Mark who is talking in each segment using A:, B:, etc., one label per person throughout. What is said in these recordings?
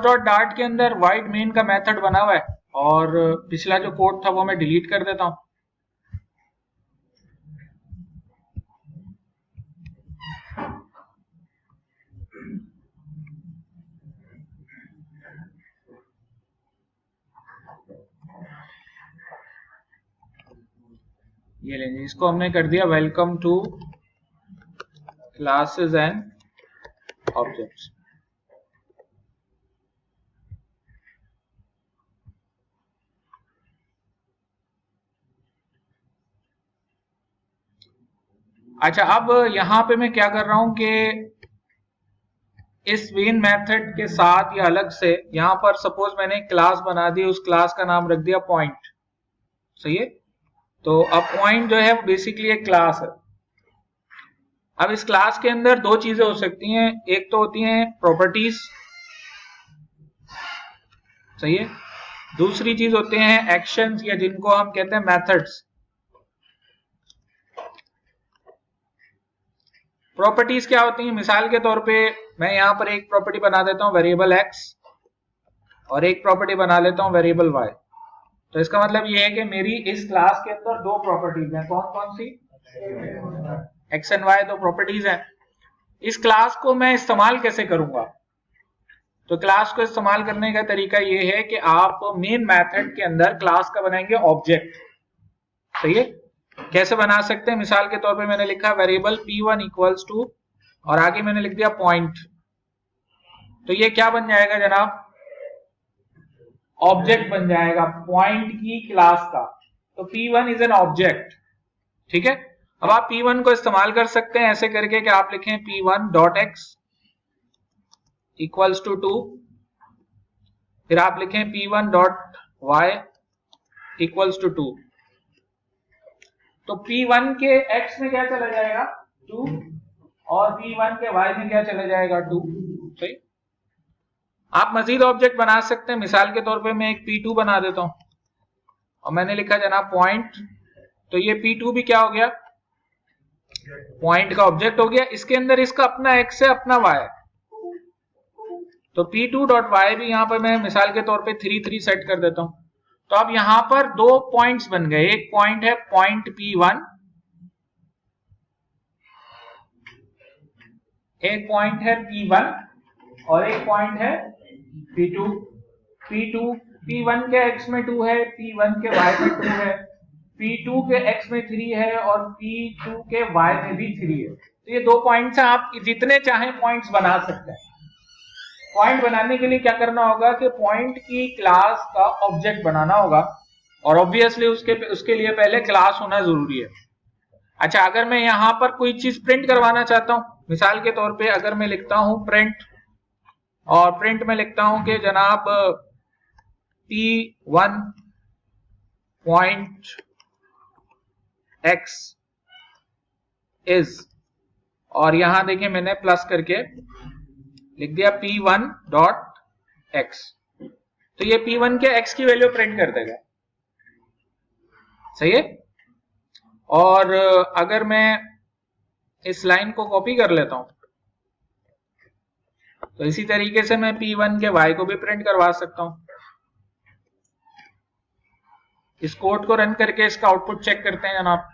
A: Dot dart के अंदर wide main का मेथड बना हुआ है और पिछला जो कोड था वो मैं डिलीट कर देता हूं। ये लेंगे, इसको हमने कर दिया welcome to classes and objects. अच्छा, अब यहां पे मैं क्या कर रहा हूं कि इस मेन मेथड के साथ या अलग से यहां पर सपोज मैंने क्लास बना दी, उस क्लास का नाम रख दिया पॉइंट। सही है, तो अब पॉइंट जो है वो बेसिकली एक क्लास है। अब इस क्लास के अंदर दो चीजें हो सकती हैं, एक तो होती हैं प्रॉपर्टीज, सही है, दूसरी चीज होते हैं एक्शंस या जिनको हम कहते हैं मेथड्स। प्रॉपर्टीज क्या होती हैं? मिसाल के तौर पे मैं यहां पर एक प्रॉपर्टी बना देता हूं वेरिएबल एक्स और एक प्रॉपर्टी बना लेता हूं वेरिएबल वाई। तो इसका मतलब ये है कि मेरी इस क्लास के अंदर दो प्रॉपर्टीज हैं। कौन कौन सी? एक्स एंड वाई, दो प्रॉपर्टीज हैं। इस क्लास को मैं इस्तेमाल कैसे करूंगा? तो क्लास को इस्तेमाल करने का तरीका ये है कि आप मेन मेथड के अंदर क्लास का बनाएंगे ऑब्जेक्ट। सही है, कैसे बना सकते हैं? मिसाल के तौर पे मैंने लिखा वेरिएबल p1 इक्वल्स टू और आगे मैंने लिख दिया पॉइंट। तो ये क्या बन जाएगा जनाब? ऑब्जेक्ट बन जाएगा पॉइंट की क्लास का। तो p1 इज एन ऑब्जेक्ट। ठीक है, अब आप p1 को इस्तेमाल कर सकते हैं ऐसे करके कि आप लिखें p1 dot x equals to 2, फिर आप लिखें p1 dot Y equals to 2। तो p1 के x में क्या चला जाएगा? 2 और p1 के y में क्या चला जाएगा? 2। सही, आप मजीद ऑब्जेक्ट बना सकते हैं। मिसाल के तौर पे मैं एक p2 बना देता हूं और मैंने लिखा जनाब पॉइंट। तो ये p2 भी क्या हो गया? पॉइंट का ऑब्जेक्ट हो गया। इसके अंदर इसका अपना x है, अपना y है। तो p2 डॉट y भी यहां पर मैं मिसाल के तौर पे 3 3 सेट कर देता हूं। तो अब यहां पर दो पॉइंट्स बन गए, एक पॉइंट है पॉइंट p1, एक पॉइंट है p1 और एक पॉइंट है p2। p1 के x में 2 है, p1 के y में 2 है, p2 के x में 3 है और p2 के y में भी 3 है। तो ये दो पॉइंट्स हैं, आप जितने चाहें पॉइंट्स बना सकते हैं। पॉइंट बनाने के लिए क्या करना होगा कि पॉइंट की क्लास का ऑब्जेक्ट बनाना होगा और ऑब्वियसली उसके लिए पहले क्लास होना जरूरी है। अच्छा, अगर मैं यहां पर कोई चीज प्रिंट करवाना चाहता हूं, मिसाल के तौर पे अगर मैं लिखता हूं प्रिंट और प्रिंट में लिखता हूं कि जनाब p1 पॉइंट x इज, और यहां देखिए मैंने प्लस करके लिख दिया p1 डॉट x। तो ये p1 के x की वैल्यू प्रिंट कर देगा। सही है, और अगर मैं इस लाइन को कॉपी कर लेता हूं तो इसी तरीके से मैं p1 के y को भी प्रिंट करवा सकता हूं। इस कोड को रन करके इसका आउटपुट चेक करते हैं जनाब।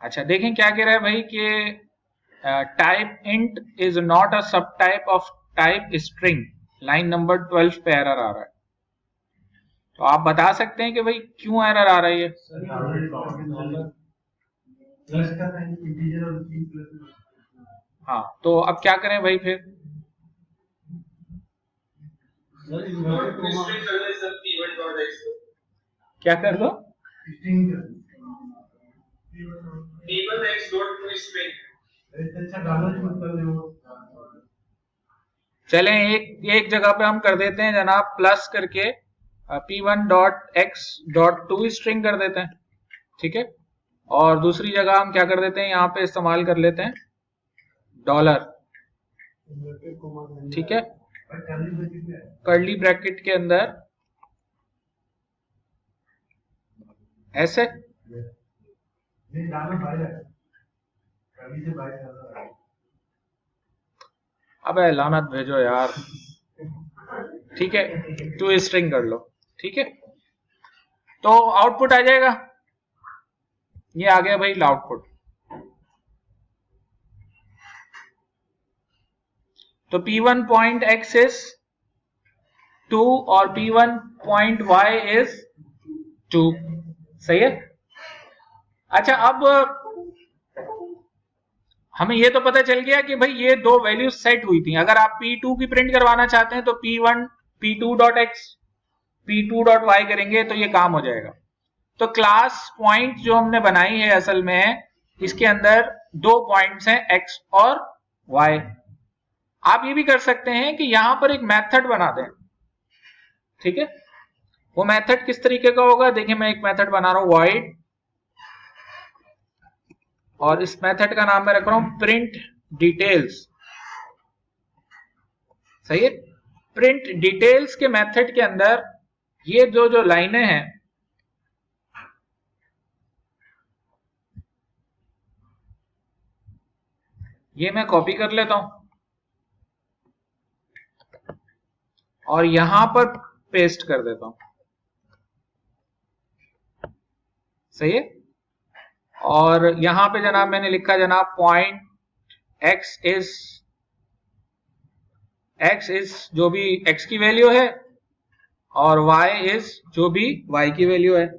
A: अच्छा, देखें क्या कह रहा है भाई कि type int is not a subtype of type string. Line number 12 पे एरर आ रहा है। तो आप बता सकते हैं कि भाई क्यों एरर आ रही है? हाँ, तो अब क्या करें भाई फिर? क्या कर दो? चलें एक जगह पे हम कर देते हैं जनाब प्लस करके p1 dot x dot to string कर देते हैं। ठीक है, और दूसरी जगह हम क्या कर देते हैं, यहाँ पे इस्तेमाल कर लेते हैं डॉलर। ठीक है, कर्ली ब्रैकेट के अंदर ऐसे, अबे लानत भेजो यार। ठीक है, टू स्ट्रिंग कर लो। ठीक है, तो आउटपुट आ जाएगा, ये आ गया भाई आउटपुट। तो P1.x इज 2 और P1.y इज 2। सही है। अच्छा, अब हमें ये तो पता चल गया कि भाई ये दो वैल्यूज सेट हुई थी। अगर आप P2 की प्रिंट करवाना चाहते हैं तो P2.x P2.y करेंगे तो ये काम हो जाएगा। तो क्लास पॉइंट जो हमने बनाई है असल में इसके अंदर दो पॉइंट्स हैं x और y। आप ये भी कर सकते हैं कि यहां पर एक मेथड बना दें। ठीक है, वो मेथड किस तरीके का होगा, देखिए मैं एक मेथड बना रहा हूं void, और इस मेथड का नाम मैं रख रहा हूं प्रिंट डिटेल्स। सही है, प्रिंट डिटेल्स के मेथड के अंदर ये जो लाइनें हैं ये मैं कॉपी कर लेता हूं और यहां पर पेस्ट कर देता हूं। सही है, और यहां पे जनाब मैंने लिखा जनाब पॉइंट x इज जो भी x की वैल्यू है और y इज जो भी y की वैल्यू है।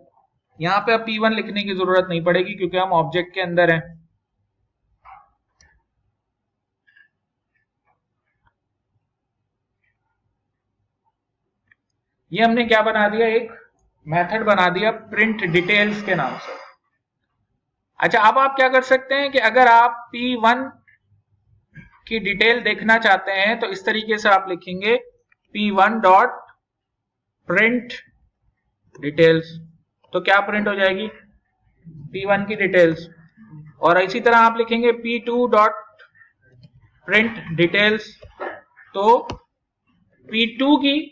A: यहां पे अब P1 लिखने की जरूरत नहीं पड़ेगी क्योंकि हम ऑब्जेक्ट के अंदर हैं। ये हमने क्या बना दिया, एक मेथड बना दिया प्रिंट डिटेल्स के नाम से। अच्छा, अब आप क्या कर सकते हैं कि अगर आप P1 की डिटेल देखना चाहते हैं तो इस तरीके से आप लिखेंगे P1 डॉट प्रिंट डिटेल्स। तो क्या प्रिंट हो जाएगी, P1 की डिटेल्स। और इसी तरह आप लिखेंगे P2 डॉट प्रिंट डिटेल्स, तो P2 की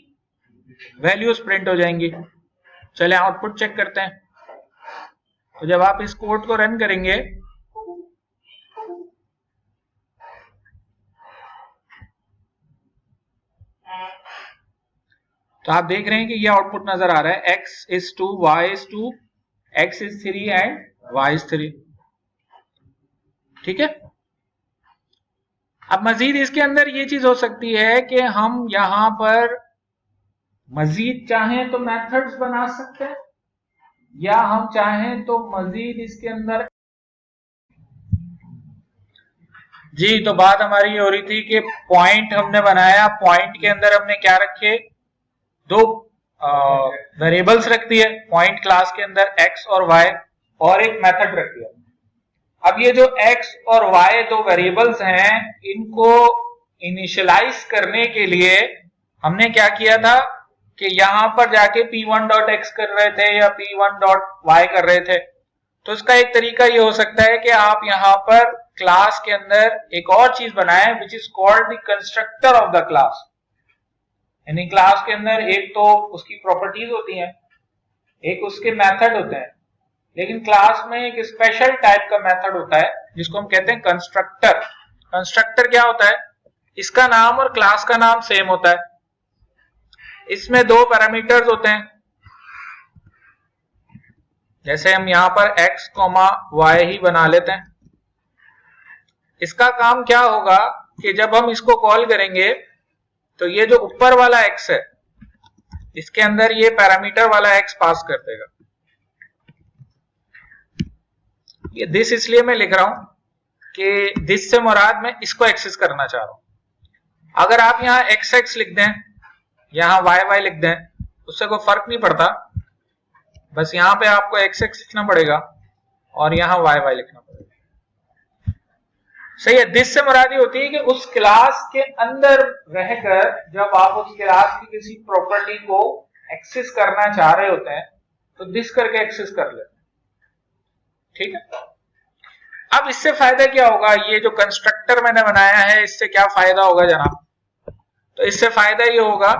A: वैल्यूज प्रिंट हो जाएंगी। चले आउटपुट चेक करते हैं। तो जब आप इस कोड को रन करेंगे तो आप देख रहे हैं कि ये आउटपुट नजर आ रहा है x is 2, y is 2, x is 3 and y is 3। ठीक है, अब मजीद इसके अंदर ये चीज हो सकती है कि हम यहां पर मजीद चाहें तो मेथड्स बना सकते हैं, या हम चाहें तो मजीद इसके अंदर। जी, तो बात हमारी हो रही थी कि पॉइंट हमने बनाया, पॉइंट के अंदर हमने क्या रखे, दो वेरिएबल्स रख दिए पॉइंट क्लास के अंदर x और y, और एक मेथड रख दिया। अब ये जो x और y दो वेरिएबल्स हैं इनको इनिशियलाइज करने के लिए हमने क्या किया था कि यहां पर जाके p1.x कर रहे थे या p1.y कर रहे थे। तो इसका एक तरीका ये हो सकता है कि आप यहां पर क्लास के अंदर एक और चीज बनाएं which is called the constructor of the class. यानी क्लास के अंदर एक तो उसकी प्रॉपर्टीज होती हैं, एक उसके मेथड होते हैं, लेकिन क्लास में एक स्पेशल टाइप का मेथड होता है जिसको हम कहते हैं कंस्ट्रक्टर। कंस्ट्रक्टर क्या होता है, इसका नाम और क्लास का नाम सेम होता है। इसमें दो पैरामीटर्स होते हैं, जैसे हम यहां पर x, y ही बना लेते हैं। इसका काम क्या होगा कि जब हम इसको कॉल करेंगे तो ये जो ऊपर वाला x है इसके अंदर ये पैरामीटर वाला x पास कर देगा। ये दिस इसलिए मैं लिख रहा हूं कि दिस से मुराद मैं इसको एक्सेस करना चाह रहा हूं। अगर आप यहां x लिख दें, यहां y लिख दें, उससे कोई फर्क नहीं पड़ता, बस यहां पे आपको x लिखना पड़ेगा और यहां y लिखना पड़ेगा। सही है, दिस से मुराद ये होती है कि उस क्लास के अंदर रहकर जब आप उस क्लास की किसी प्रॉपर्टी को एक्सेस करना चाह रहे होते हैं तो दिस करके एक्सेस कर लेते हैं। ठीक है, अब इससे फायदा क्या होगा, ये जो कंस्ट्रक्टर मैंने बनाया है इससे क्या फायदा होगा जनाब, तो इससे फायदा ये होगा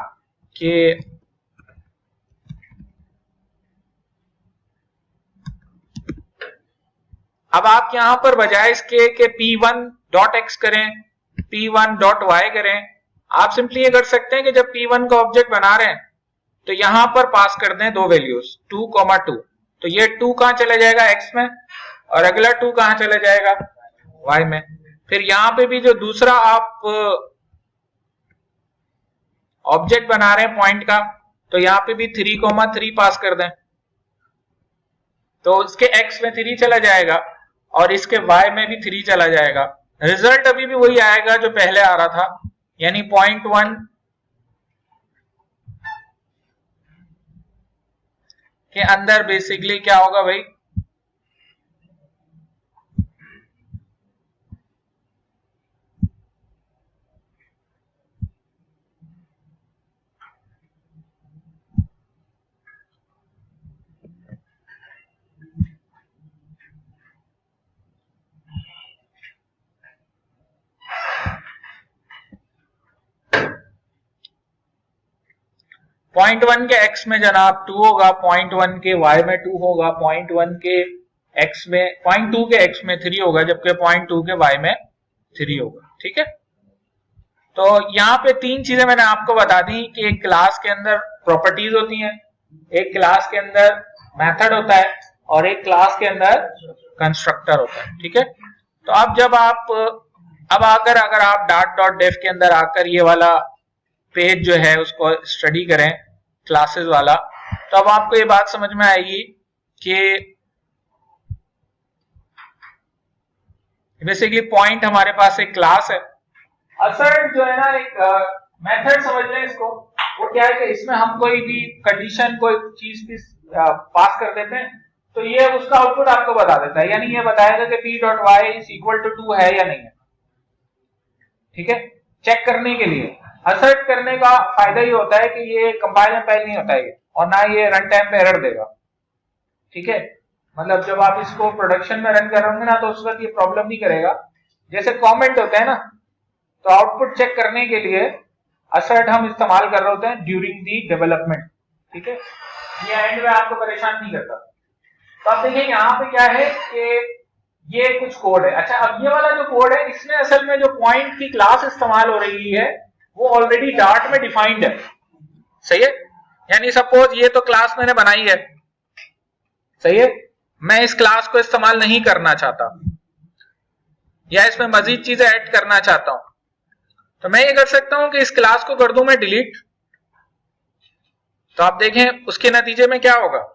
A: कि अब आप यहां पर बजाय इसके कि p1.x करें, p1.y करें, आप सिंपली ये कर सकते हैं कि जब p1 का ऑब्जेक्ट बना रहे हैं तो यहां पर पास कर दें दो वैल्यूज 2,2। तो ये 2 कहां चला जाएगा x में और अगला 2 कहां चला जाएगा y में। फिर यहां पे भी जो दूसरा आप ऑब्जेक्ट बना रहे हैं पॉइंट का, तो यहां पे भी 3,3 पास कर दें, तो इसके x में 3 चला जाएगा और इसके y में भी 3 चला जाएगा। रिजल्ट अभी भी वही आएगा जो पहले आ रहा था, यानी 0.1 के अंदर बेसिकली क्या होगा भाई, .1 के x में जनाब 2 होगा, 0.1 के y में 2 होगा, 0.1 के x में 0.2 के x में 3 होगा, जबकि 0.2 के y में 3 होगा। ठीक है, तो यहाँ पे 3 चीजें मैंने आपको बता दी कि एक क्लास के अंदर प्रॉपर्टीज होती हैं, एक क्लास के अंदर मेथड होता है और एक क्लास के अंदर कंस्ट्रक्टर होता है। ठीक है, तो अब जब आप अगर आप dart.def के अंदर आकर ये वाला पेज जो है उसको स्टडी करें क्लासेस वाला, तो अब आपको ये बात समझ में आएगी कि बेसिकली पॉइंट हमारे पास एक क्लास है, असर्ट जो है ना एक मेथड समझ लें इसको, वो क्या है कि इसमें हम कोई भी कंडीशन कोई चीज की पास कर देते हैं तो ये उसका आउटपुट आपको बता देता है, यानी ये बताएगा कि p.y = 2 है या नहीं है। ठीक है, चेक करने के लिए असर्ट करने का फायदा ये होता है कि ये कंपाइल में पहले नहीं होता है और ना ये रन टाइम पे एरर देगा। ठीक है, मतलब जब आप इसको प्रोडक्शन में रन कर रहे होंगे ना तो उस वक्त ये प्रॉब्लम नहीं करेगा। जैसे कमेंट होता है ना, तो आउटपुट चेक करने के लिए असर्ट हम इस्तेमाल कर रहे होते हैं ड्यूरिंग दी डेवलपमेंट। ठीक है, ये एंड में आपको परेशान नहीं करता। तो आप देखिए यहाँ पे क्या है कि ये कुछ कोड है। अच्छा, अब ये वाला जो कोड है इसमें असल में जो पॉइंट की क्लास इस्तेमाल हो रही है वो ऑलरेडी डार्ट में डिफाइंड है। सही है, यानी सपोज ये तो क्लास मैंने बनाई है, सही है, मैं इस क्लास को इस्तेमाल नहीं करना चाहता या इसमें मजीद चीजें ऐड करना चाहता हूं, तो मैं ये कर सकता हूं कि इस क्लास को कर दूं मैं डिलीट। तो आप देखें उसके नतीजे में क्या होगा,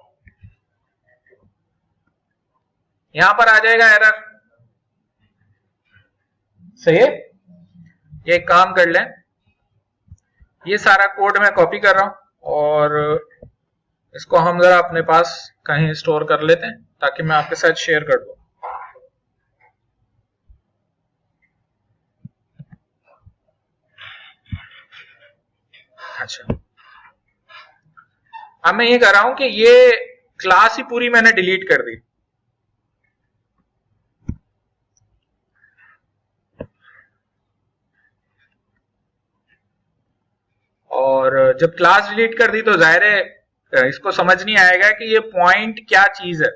A: यहां पर आ जाएगा एरर। सही है, ये काम कर लें, ये सारा कोड मैं कॉपी कर रहा हूं और इसको हम जरा अपने पास कहीं स्टोर कर लेते हैं ताकि मैं आपके साथ शेयर कर दूं। अच्छा, अब मैं ये कर रहा हूं कि ये क्लास ही पूरी मैंने डिलीट कर दी। और जब क्लास डिलीट कर दी तो जाहिर है इसको समझ नहीं आएगा कि ये पॉइंट क्या चीज है।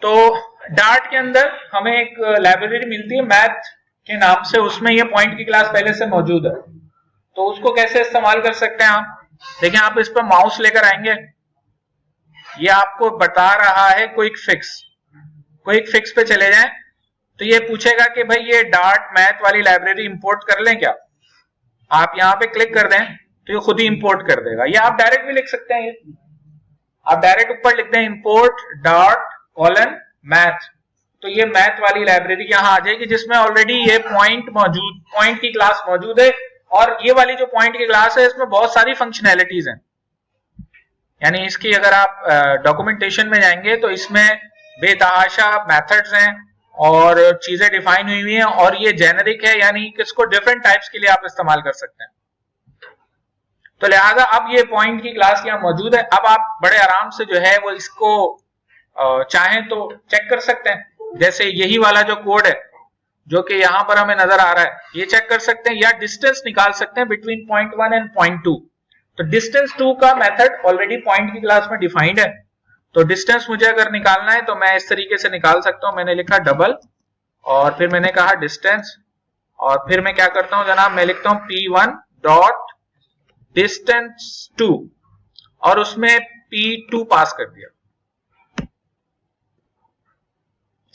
A: तो डार्ट के अंदर हमें एक लाइब्रेरी मिलती है मैथ के नाम से, उसमें ये पॉइंट की क्लास पहले से मौजूद है। तो उसको कैसे इस्तेमाल कर सकते हैं आप देखिए, आप इस पर माउस लेकर आएंगे, ये आपको बता रहा है क्विक फिक्स पे चले जाएं तो ये पूछेगा कि भाई ये डार्ट मैथ वाली लाइब्रेरी इंपोर्ट कर लें क्या। आप यहां पे क्लिक कर दें तो ये खुद ही इंपोर्ट कर देगा, या आप डायरेक्ट भी लिख सकते हैं, आप डायरेक्ट ऊपर लिखते हैं इंपोर्ट डार्ट मैथ, तो ये मैथ वाली लाइब्रेरी यहां आ जाएगी जिसमें ऑलरेडी ये पॉइंट की क्लास मौजूद है। और ये वाली जो पॉइंट की क्लास है इसमें बहुत सारी फंक्शनैलिटीज हैं, यानी इसकी अगर आप डॉक्यूमेंटेशन में जाएंगे तो इसमें बेतहाशा मेथड्स हैं और चीजें डिफाइन हुई हैं और ये जेनेरिक है, यानी कि इसको डिफरेंट टाइप्स के लिए आप इस्तेमाल कर सकते हैं। तो लिहाजा अब ये पॉइंट की क्लास यहाँ मौजूद है, अब आप बड़े आराम से जो है वो इसको चाहें तो चेक कर सकते हैं। जैसे यही वाला जो कोड है जो कि यहां पर हमें नजर आ रहा है, ये चेक कर सकते हैं, या डिस्टेंस निकाल सकते हैं बिटवीन पॉइंट 1 एंड पॉइंट 2। तो डिस्टेंस 2 का मेथड ऑलरेडी पॉइंट की क्लास में डिफाइंड है, तो डिस्टेंस मुझे अगर निकालना है तो मैं इस तरीके से निकाल सकता हूं। मैंने लिखा डबल और फिर मैंने कहा डिस्टेंस, और फिर मैं क्या करता हूं जनाब, मैं लिखता हूं P1 डॉट डिस्टेंस 2 और उसमें P2 पास कर दिया।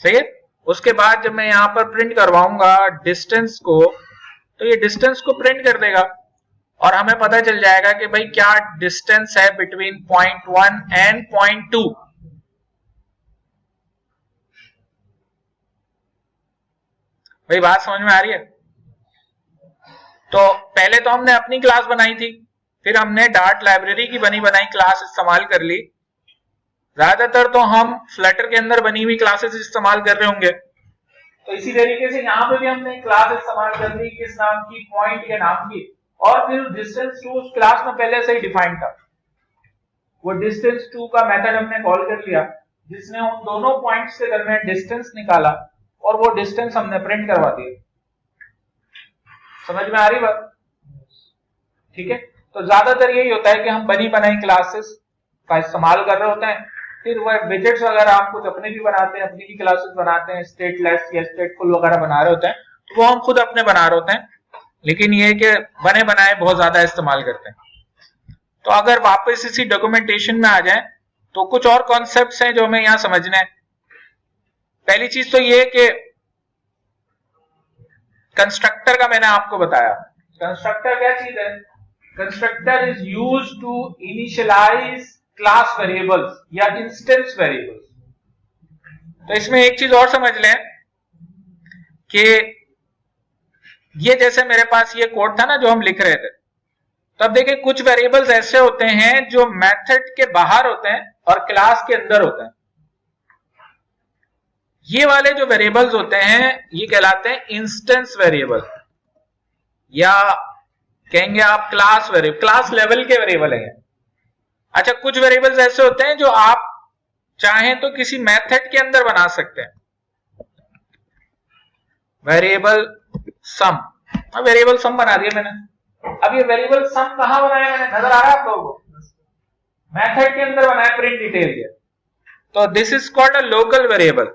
A: सही है। उसके बाद जब मैं यहां पर प्रिंट करवाऊंगा डिस्टेंस को, तो ये डिस्टेंस को प्रिंट कर देगा और हमें पता चल जाएगा कि भाई क्या डिस्टेंस है बिटवीन पॉइंट 1 एंड पॉइंट 2। भाई बात समझ में आ रही है? तो पहले तो हमने अपनी क्लास बनाई थी, फिर हमने डार्ट लाइब्रेरी की बनी बनाई क्लास इस्तेमाल कर ली। ज्यादातर तो हम फ्लटर के अंदर बनी हुई क्लासेस इस्तेमाल कर रहे होंगे, तो इसी तरीके से यहाँ पे भी हमने क्लास इस्तेमाल कर ली, किस नाम की, पॉइंट के नाम की, और फिर डिस्टेंस 2 उस क्लास में पहले से ही डिफाइंड था। वो डिस्टेंस 2 का मेथड हमने कॉल कर लिया, जिसने उन दोनों पॉइंट्स के दरमियान डिस्टेंस निकाला और वो डिस्टेंस हमने प्रिंट करवा दिया। समझ में आ रही बात? ठीक है। तो ज्यादातर यही होता है कि हम बनी बनाई क्लासेस का इस्तेमाल कर रहे होते हैं, फिर वह विजेट्स वगैरह आप कुछ अपने भी बनाते हैं, अपनी भी क्लासेस बनाते हैं, स्टेटलेस या स्टेटफुल वगैरह बना रहे होते हैं, तो वो हम खुद अपने बना रहे होते हैं, लेकिन ये कि बने बनाए बहुत ज्यादा इस्तेमाल करते हैं। तो अगर वापस इसी डॉक्यूमेंटेशन में आ जाए तो कुछ और कॉन्सेप्ट्स हैं जो हमें यहां समझना है। पहली चीज तो ये कि कंस्ट्रक्टर का मैंने आपको बताया। कंस्ट्रक्टर क्या चीज है? Constructor is used to initialize class variables या इंस्टेंस वेरिएबल्स। तो इसमें एक चीज और समझ लें कि ये जैसे मेरे पास ये कोड था ना जो हम लिख रहे थे, तब देखिए कुछ वेरिएबल्स ऐसे होते हैं जो मेथड के बाहर होते हैं और क्लास के अंदर होते हैं। ये वाले जो वेरिएबल्स होते हैं ये कहलाते हैं इंस्टेंस वेरिएबल, या कहेंगे आप क्लास वेरिएबल, क्लास लेवल के वेरिएबल है। अच्छा, कुछ वेरिएबल्स ऐसे होते हैं जो आप चाहें तो किसी मेथड के अंदर बना सकते हैं। वेरिएबल सम, वेरिएबल सम बना दिया मैंने। अब ये वेरिएबल सम कहां बनाया मैंने, नजर आ रहा है आप लोगों को? मेथड के अंदर बनाया, प्रिंट डिटेल दिया। तो this is called a local variable.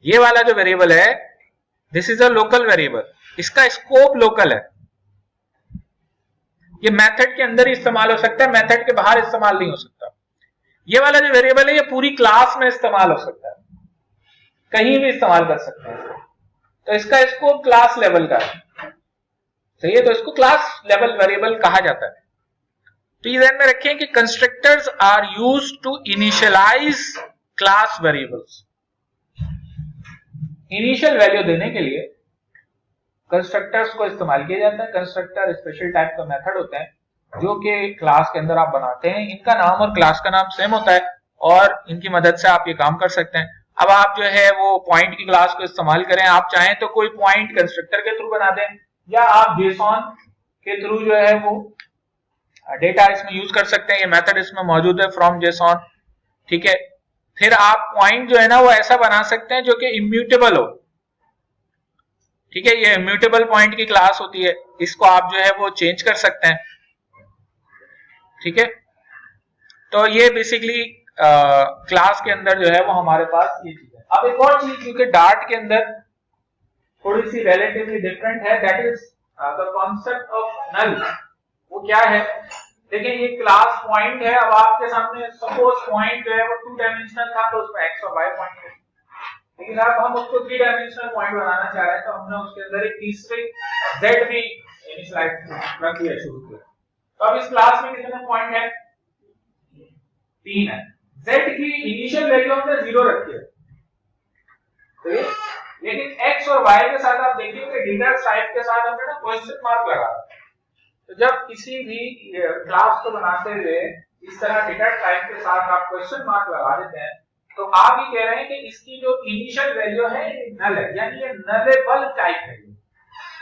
A: ये वाला जो वेरिएबल है this is a local variable, इसका स्कोप लोकल है। ये मेथड के अंदर ही इस्तेमाल हो सकता है, मेथड के बाहर इस्तेमाल नहीं हो सकता। ये वाला जो वेरिएबल है ये पूरी क्लास में इस्तेमाल हो सकता है, कहीं भी इस्तेमाल कर सकते हैं। तो इसका स्कोप क्लास लेवल का है। सही है, तो इसको क्लास लेवल वेरिएबल कहा जाता है। तो ये ध्यान में रखें कि constructors are used to initialize class variables. Initial value देने के लिए कंस्ट्रक्टर्स को इस्तेमाल किया जाता है। कंस्ट्रक्टर स्पेशल टाइप का मेथड होता है जो कि क्लास के अंदर आप बनाते हैं। इनका नाम और क्लास का नाम सेम होता है और इनकी मदद से आप ये काम कर सकते हैं। अब आप जो है वो पॉइंट की क्लास को इस्तेमाल करें, आप चाहें तो कोई पॉइंट कंस्ट्रक्टर के थ्रू बना दें, या आप जेसॉन के थ्रू जो है वो डेटा इसमें यूज कर सकते हैं। ये मेथड इसमें मौजूद है, फ्रॉम जेसॉन। ठीक है, फिर आप पॉइंट जो है ना वो ऐसा बना सकते हैं जो कि इम्यूटेबल हो। ठीक है, ये इम्यूटेबल पॉइंट की क्लास होती है, इसको आप जो है वो चेंज कर सकते हैं। ठीक है, तो ये बेसिकली क्लास के अंदर जो है वो हमारे पास ये चीज है। अब एक और चीज क्योंकि डार्ट के अंदर थोड़ी सी रिलेटिवली डिफरेंट है, that is the concept of null. वो क्या है? देखिए ये क्लास पॉइंट है। अब आपके सामने सपोज पॉइंट जो है वो 2 डायमेंशनल था, तो उसमें एक्स और वाई पॉइंट है, लेकिन अब हम उसको 3 डायमेंशनल पॉइंट बनाना चाह रहे हैं, तो हमने उसके अंदर एक तीसरे z भी इनिशियलाइज रख दिया, शुरू किया। तो अब इस क्लास में कितने पॉइंट है? 3 है। z की इनिशियल वैल्यू हमने 0 रखी है, तो लेकिन x और y के साथ आप देखेंगे डेटा टाइप के साथ हमने ना क्वेश्चन मार्क लगा। तो जब किसी भी क्लास को बनाते हुए इस तरह डेटा टाइप के साथ आप क्वेश्चन मार्क लगा देते हैं, तो आप ये कह रहे हैं कि इसकी जो इनिशियल वैल्यू है नल है, यानी ये नलेबल टाइप है,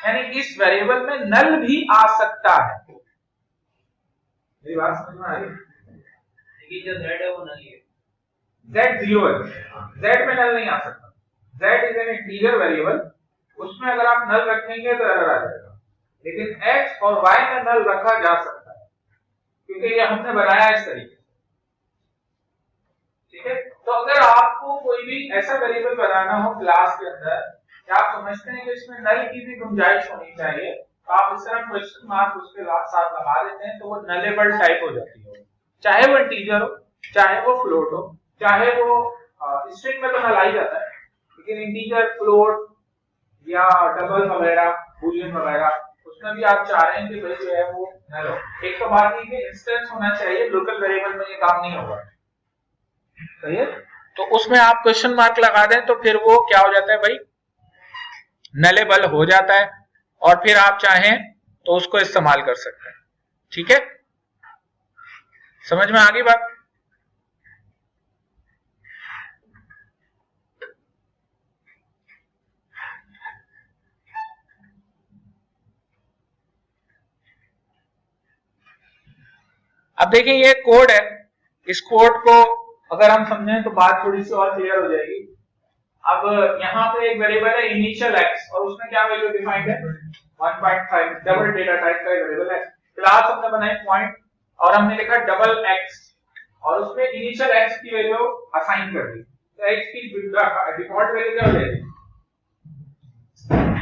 A: यानी इस वेरिएबल में नल भी आ सकता है। मेरी बात समझ में आ रही है?
B: जो z है वो नल है,
A: z 0 है, z में नल नहीं आ सकता, z is an integer variable, उसमें अगर आप नल रखेंगे तो एरर आ जाएगा, लेकिन x और y में नल रखा जा सकता है क्योंकि ये हमने बनाया इस तरीके से। ठीक है, तो अगर आपको कोई भी ऐसा वेरिएबल बनाना हो क्लास के अंदर कि आप समझते हैं कि इसमें नल की भी गुंजाइश होनी चाहिए, तो आप इस तरह क्वेश्चन मार्क उसके साथ लगा देते हैं, तो वो नलेबल टाइप हो जाती है, चाहे वो इंटीजर हो, चाहे वो फ्लोट हो, चाहे वो स्ट्रिंग में तो नल आ ही जाता है, लेकिन इंटीजर, फ्लोट या डबल वगैरह, बूलियन वगैरह, उसमें भी आप चाह रहे हैं कि भाई जो है वो नल हो। एक तो बात ये कि इंस्टेंस होना चाहिए, लोकल वेरिएबल में ये काम नहीं होगा, सही है, तो उसमें आप क्वेश्चन मार्क लगा दें तो फिर वो क्या हो जाता है भाई, नलेबल हो जाता है, और फिर आप चाहें तो उसको इस्तेमाल कर सकते हैं। ठीक है, समझ में आ गई बात? अब देखिए ये कोड है, इस कोड को अगर हम समझें तो बात थोड़ी सी और क्लियर हो जाएगी। अब यहाँ पे एक वेरिएबल है इनिशियल x और उसमें क्या वैल्यू डिफाइंड है 1.5, डबल डेटा टाइप का वेरिएबल है, क्लास हमने बनाई पॉइंट और हमने लिखा डबल x और उसमें इनिशियल x की वैल्यू असाइन कर दी, तो x की डिफॉल्ट वैल्यू क्या हो जाएगी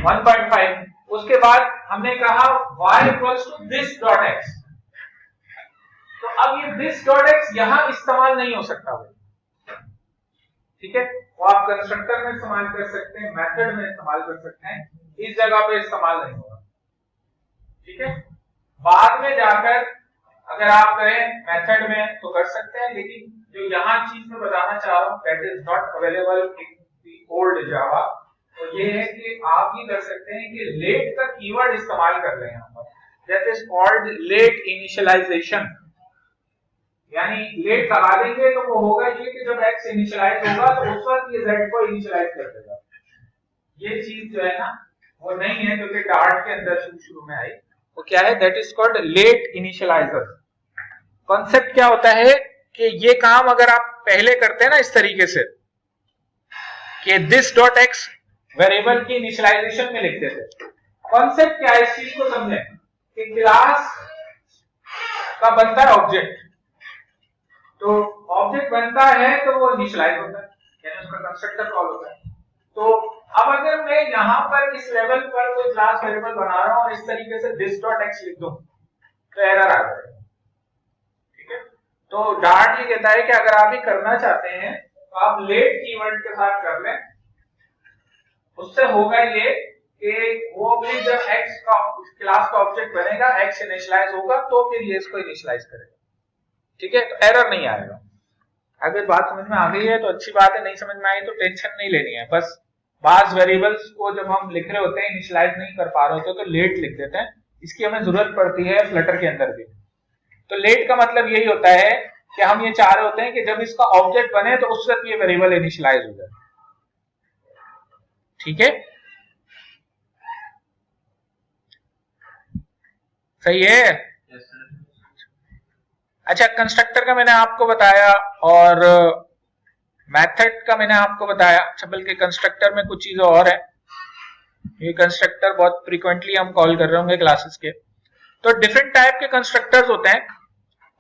A: 1.5। उसके बाद हमने कहा y equals to this dot x, तो अब ये दिस डॉट x यहां इस्तेमाल नहीं हो सकता भाई, ठीक है, वो आप कंस्ट्रक्टर में इस्तेमाल कर सकते हैं, मेथड में इस्तेमाल कर सकते हैं, इस जगह पे इस्तेमाल नहीं होगा। ठीक है, बाद में जाकर अगर आप करें मेथड में तो कर सकते हैं, लेकिन जो यहाँ चीज में बताना चाह रहा हूं that is not available in the old Java, तो ये है कि आप ये कर सकते हैं कि लेट का कीवर्ड इस्तेमाल कर रहे हैं यहाँ पर, that is called late initialization, यानी लेट लगा देंगे तो वो होगा ये कि जब x इनिशियलाइज होगा तो उस वक्त ये z को इनिशियलाइज कर देगा। ये चीज जो है ना वो नहीं है, क्योंकि डार्ट के अंदर शुरू में आई, वो क्या है that is called late initializer. Concept क्या होता है कि ये काम अगर आप पहले करते हैं ना इस तरीके से कि दिस डॉट x वेरिएबल की इनिशियलाइजेशन में लिखते थे, कॉन्सेप्ट क्या है इस चीज को समझें कि क्लास का बनता है ऑब्जेक्ट, तो ऑब्जेक्ट बनता है तो वो इनिशियलाइज होता है, यानी उसका कंस्ट्रक्टर कॉल होता है। तो अब अगर मैं यहां पर इस लेवल पर कोई क्लास वेरिएबल बना रहा हूं और इस तरीके से दिस डॉट एक्स लिख दूं तो एरर आ जाएगा। ठीक है, तो डार्ट ये कहता है कि अगर आप ये करना चाहते हैं तो आप लेट कीवर्ड के साथ कर लें, उससे होगा ये कि वो भी जब एक्स का क्लास का ऑब्जेक्ट बनेगा, एक्स इनिशियलाइज होगा तो फिर ये इसको इनिशियलाइज करेगा। ठीक है, तो एरर नहीं आएगा। अगर बात समझ में आ गई है तो अच्छी बात है, नहीं समझ में आई तो टेंशन नहीं लेनी है, बस बाज वेरिएबल्स को जब हम लिख रहे होते हैं इनिशियलाइज नहीं कर पा रहे होते तो लेट लिख देते हैं, इसकी हमें जरूरत पड़ती है फ्लटर के अंदर भी। तो लेट का मतलब यही होता है कि हम ये चाह रहे होते हैं कि जब इसका ऑब्जेक्ट बने तो उस वक्त ये वेरिएबल इनिशियलाइज हो जाए। ठीक है, सही है। अच्छा, कंस्ट्रक्टर का मैंने आपको बताया और मेथड का मैंने आपको बताया। अच्छा, बल्कि कंस्ट्रक्टर में कुछ चीजें और है, ये कंस्ट्रक्टर बहुत फ्रीक्वेंटली हम कॉल कर रहे होंगे क्लासेस के। तो डिफरेंट टाइप के कंस्ट्रक्टर्स होते हैं।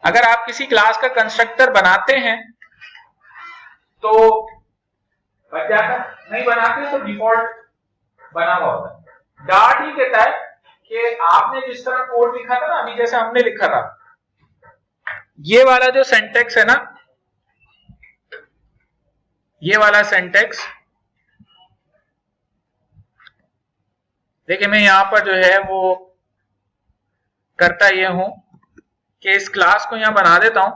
A: अगर आप किसी क्लास का कंस्ट्रक्टर बनाते हैं तो बच जाता, नहीं बनाते तो डिफॉल्ट बना हुआ होता है। डार्ट ही कहता है कि आपने जिस तरह कोड लिखा था ना, अभी जैसे हमने लिखा था, ये वाला जो सिंटैक्स है ना, ये वाला सिंटैक्स देखिए, मैं यहां पर जो है वो करता ये हूं कि इस क्लास को यहां बना देता हूं,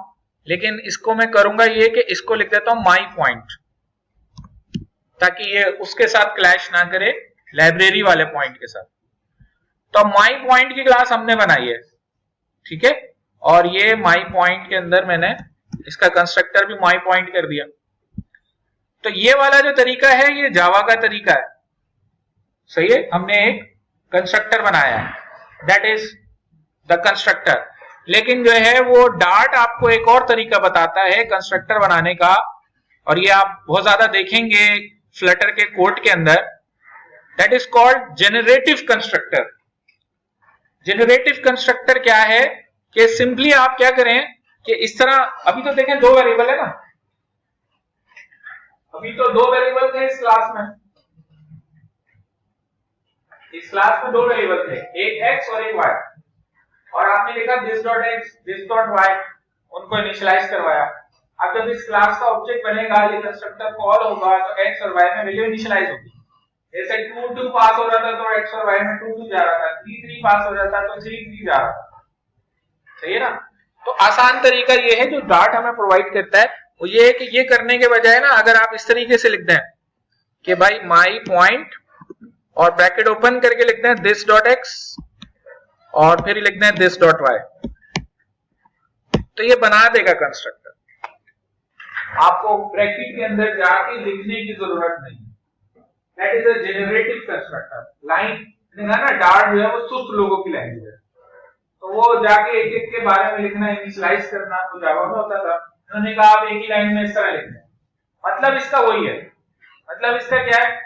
A: लेकिन इसको मैं करूंगा ये कि इसको लिख देता हूं माई पॉइंट, ताकि ये उसके साथ क्लैश ना करे लाइब्रेरी वाले पॉइंट के साथ। तो माई पॉइंट की क्लास हमने बनाई है, ठीक है, और ये माई पॉइंट के अंदर मैंने इसका कंस्ट्रक्टर भी माई पॉइंट कर दिया। तो ये वाला जो तरीका है ये जावा का तरीका है, सही है। हमने एक कंस्ट्रक्टर बनाया है, दैट इज द कंस्ट्रक्टर। लेकिन जो है वो डार्ट आपको एक और तरीका बताता है कंस्ट्रक्टर बनाने का, और ये आप बहुत ज्यादा देखेंगे फ्लटर के कोड के अंदर। That is called generative constructor. Generative constructor क्या है कि सिंपली आप क्या करें कि इस तरह, अभी तो देखें दो वेरिएबल है ना, अभी तो दो वेरिएबल थे इस क्लास में, इस क्लास में दो वेरिएबल थे, एक x और एक y, और आपने लिखा this dot x this dot y, उनको इनिशियलाइज करवाया। अब जब इस क्लास का ऑब्जेक्ट बनेगा, ये कंस्ट्रक्टर कॉल होगा, तो x और y में वैल्यू इनिशियलाइज होगी। जैसे 2 2 पास हो रहा था तो x और y में 2 2 जा रहा था, 3 3 पास हो जाता तो 3 3 जा रहा था, सही है ना। तो आसान तरीका ये है जो डार्ट हमें प्रोवाइड करता है, वो ये है कि ये करने के बजाय ना, अगर आप इस तरीके से लिख दें कि भाई माई पॉइंट और ब्रैकेट ओपन करके लिखते हैं दिस डॉट एक्स और फिर लिखते हैं दिस डॉट वाई, तो ये बना देगा कंस्ट्रक्टर। आपको ब्रैकेट के अंदर जाके लिखने की जरूरत नहीं। That is a generative constructor. Line ना डार्ट जो है वो सुस्त लोगों की लैंग्वेज है, तो वो जाके एक एक के बारे में लिखना, इनिशियलाइज करना तो जावा में होता था। उन्होंने कहा आप एक ही लाइन में इस तरह लिखना है। मतलब इसका वही है, मतलब इसका क्या है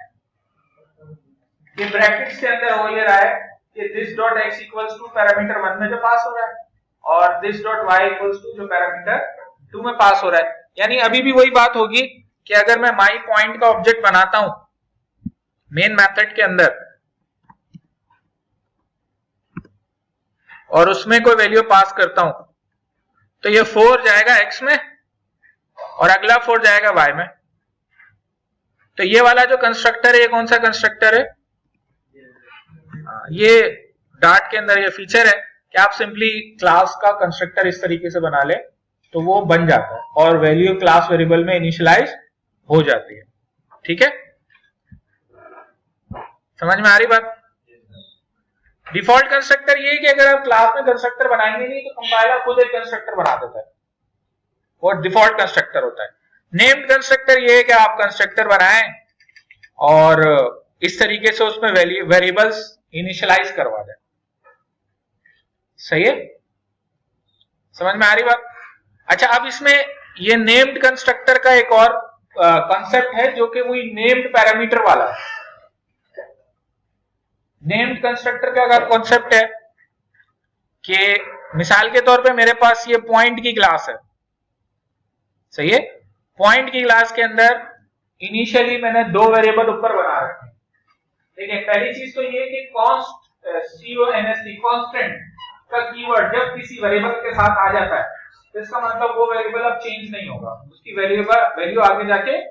A: कि ब्रैकेट्स के अंदर हो ये रहा है कि this dot x equals to parameter 1 में जो पास हो रहा है, और this dot y equals to जो पैरामीटर 2 में पास हो रहा है। यानी अभी भी वही बात होगी कि अगर मैं माई पॉइंट का ऑब्जेक्ट बनाता हूं मेन मेथड के अंदर और उसमें कोई वैल्यू पास करता हूं, तो ये 4 जाएगा x में और अगला 4 जाएगा y में। तो ये वाला जो कंस्ट्रक्टर है, ये कौन सा कंस्ट्रक्टर है? ये डार्ट के अंदर ये फीचर है कि आप सिंपली क्लास का कंस्ट्रक्टर इस तरीके से बना ले तो वो बन जाता है और वैल्यू क्लास वेरिएबल में इनिशियलाइज हो जाती है। ठीक है, समझ में आ रही बात? डिफॉल्ट कंस्ट्रक्टर ये है कि अगर आप क्लास में कंस्ट्रक्टर बनाएंगे नहीं तो कंपाइलर खुद एक कंस्ट्रक्टर बना देता है, वो डिफॉल्ट कंस्ट्रक्टर होता है। नेम्ड कंस्ट्रक्टर ये है कि आप कंस्ट्रक्टर बनाएं और इस तरीके से उसमें वेरिएबल्स इनिशियलाइज करवा दें। सही है, समझ में आ रही बात? अच्छा, अब इसमें ये नेम्ड कंस्ट्रक्टर का एक और कॉन्सेप्ट है जो कि वही नेम्ड पैरामीटर वाला है। नेम्ड कंस्ट्रक्टर का कॉन्सेप्ट है कि मिसाल के तौर पे मेरे पास ये पॉइंट की क्लास है, सही है। पॉइंट की क्लास के अंदर इनिशियली मैंने दो वेरिएबल ऊपर बना रखे हैं। ठीक है, पहली चीज तो ये कि कांस्टेंट का कीवर्ड जब किसी वेरिएबल के साथ आ जाता है तो इसका मतलब वो वेरिएबल अब चेंज नहीं होगा, उसकी वैल्यू आगे जाके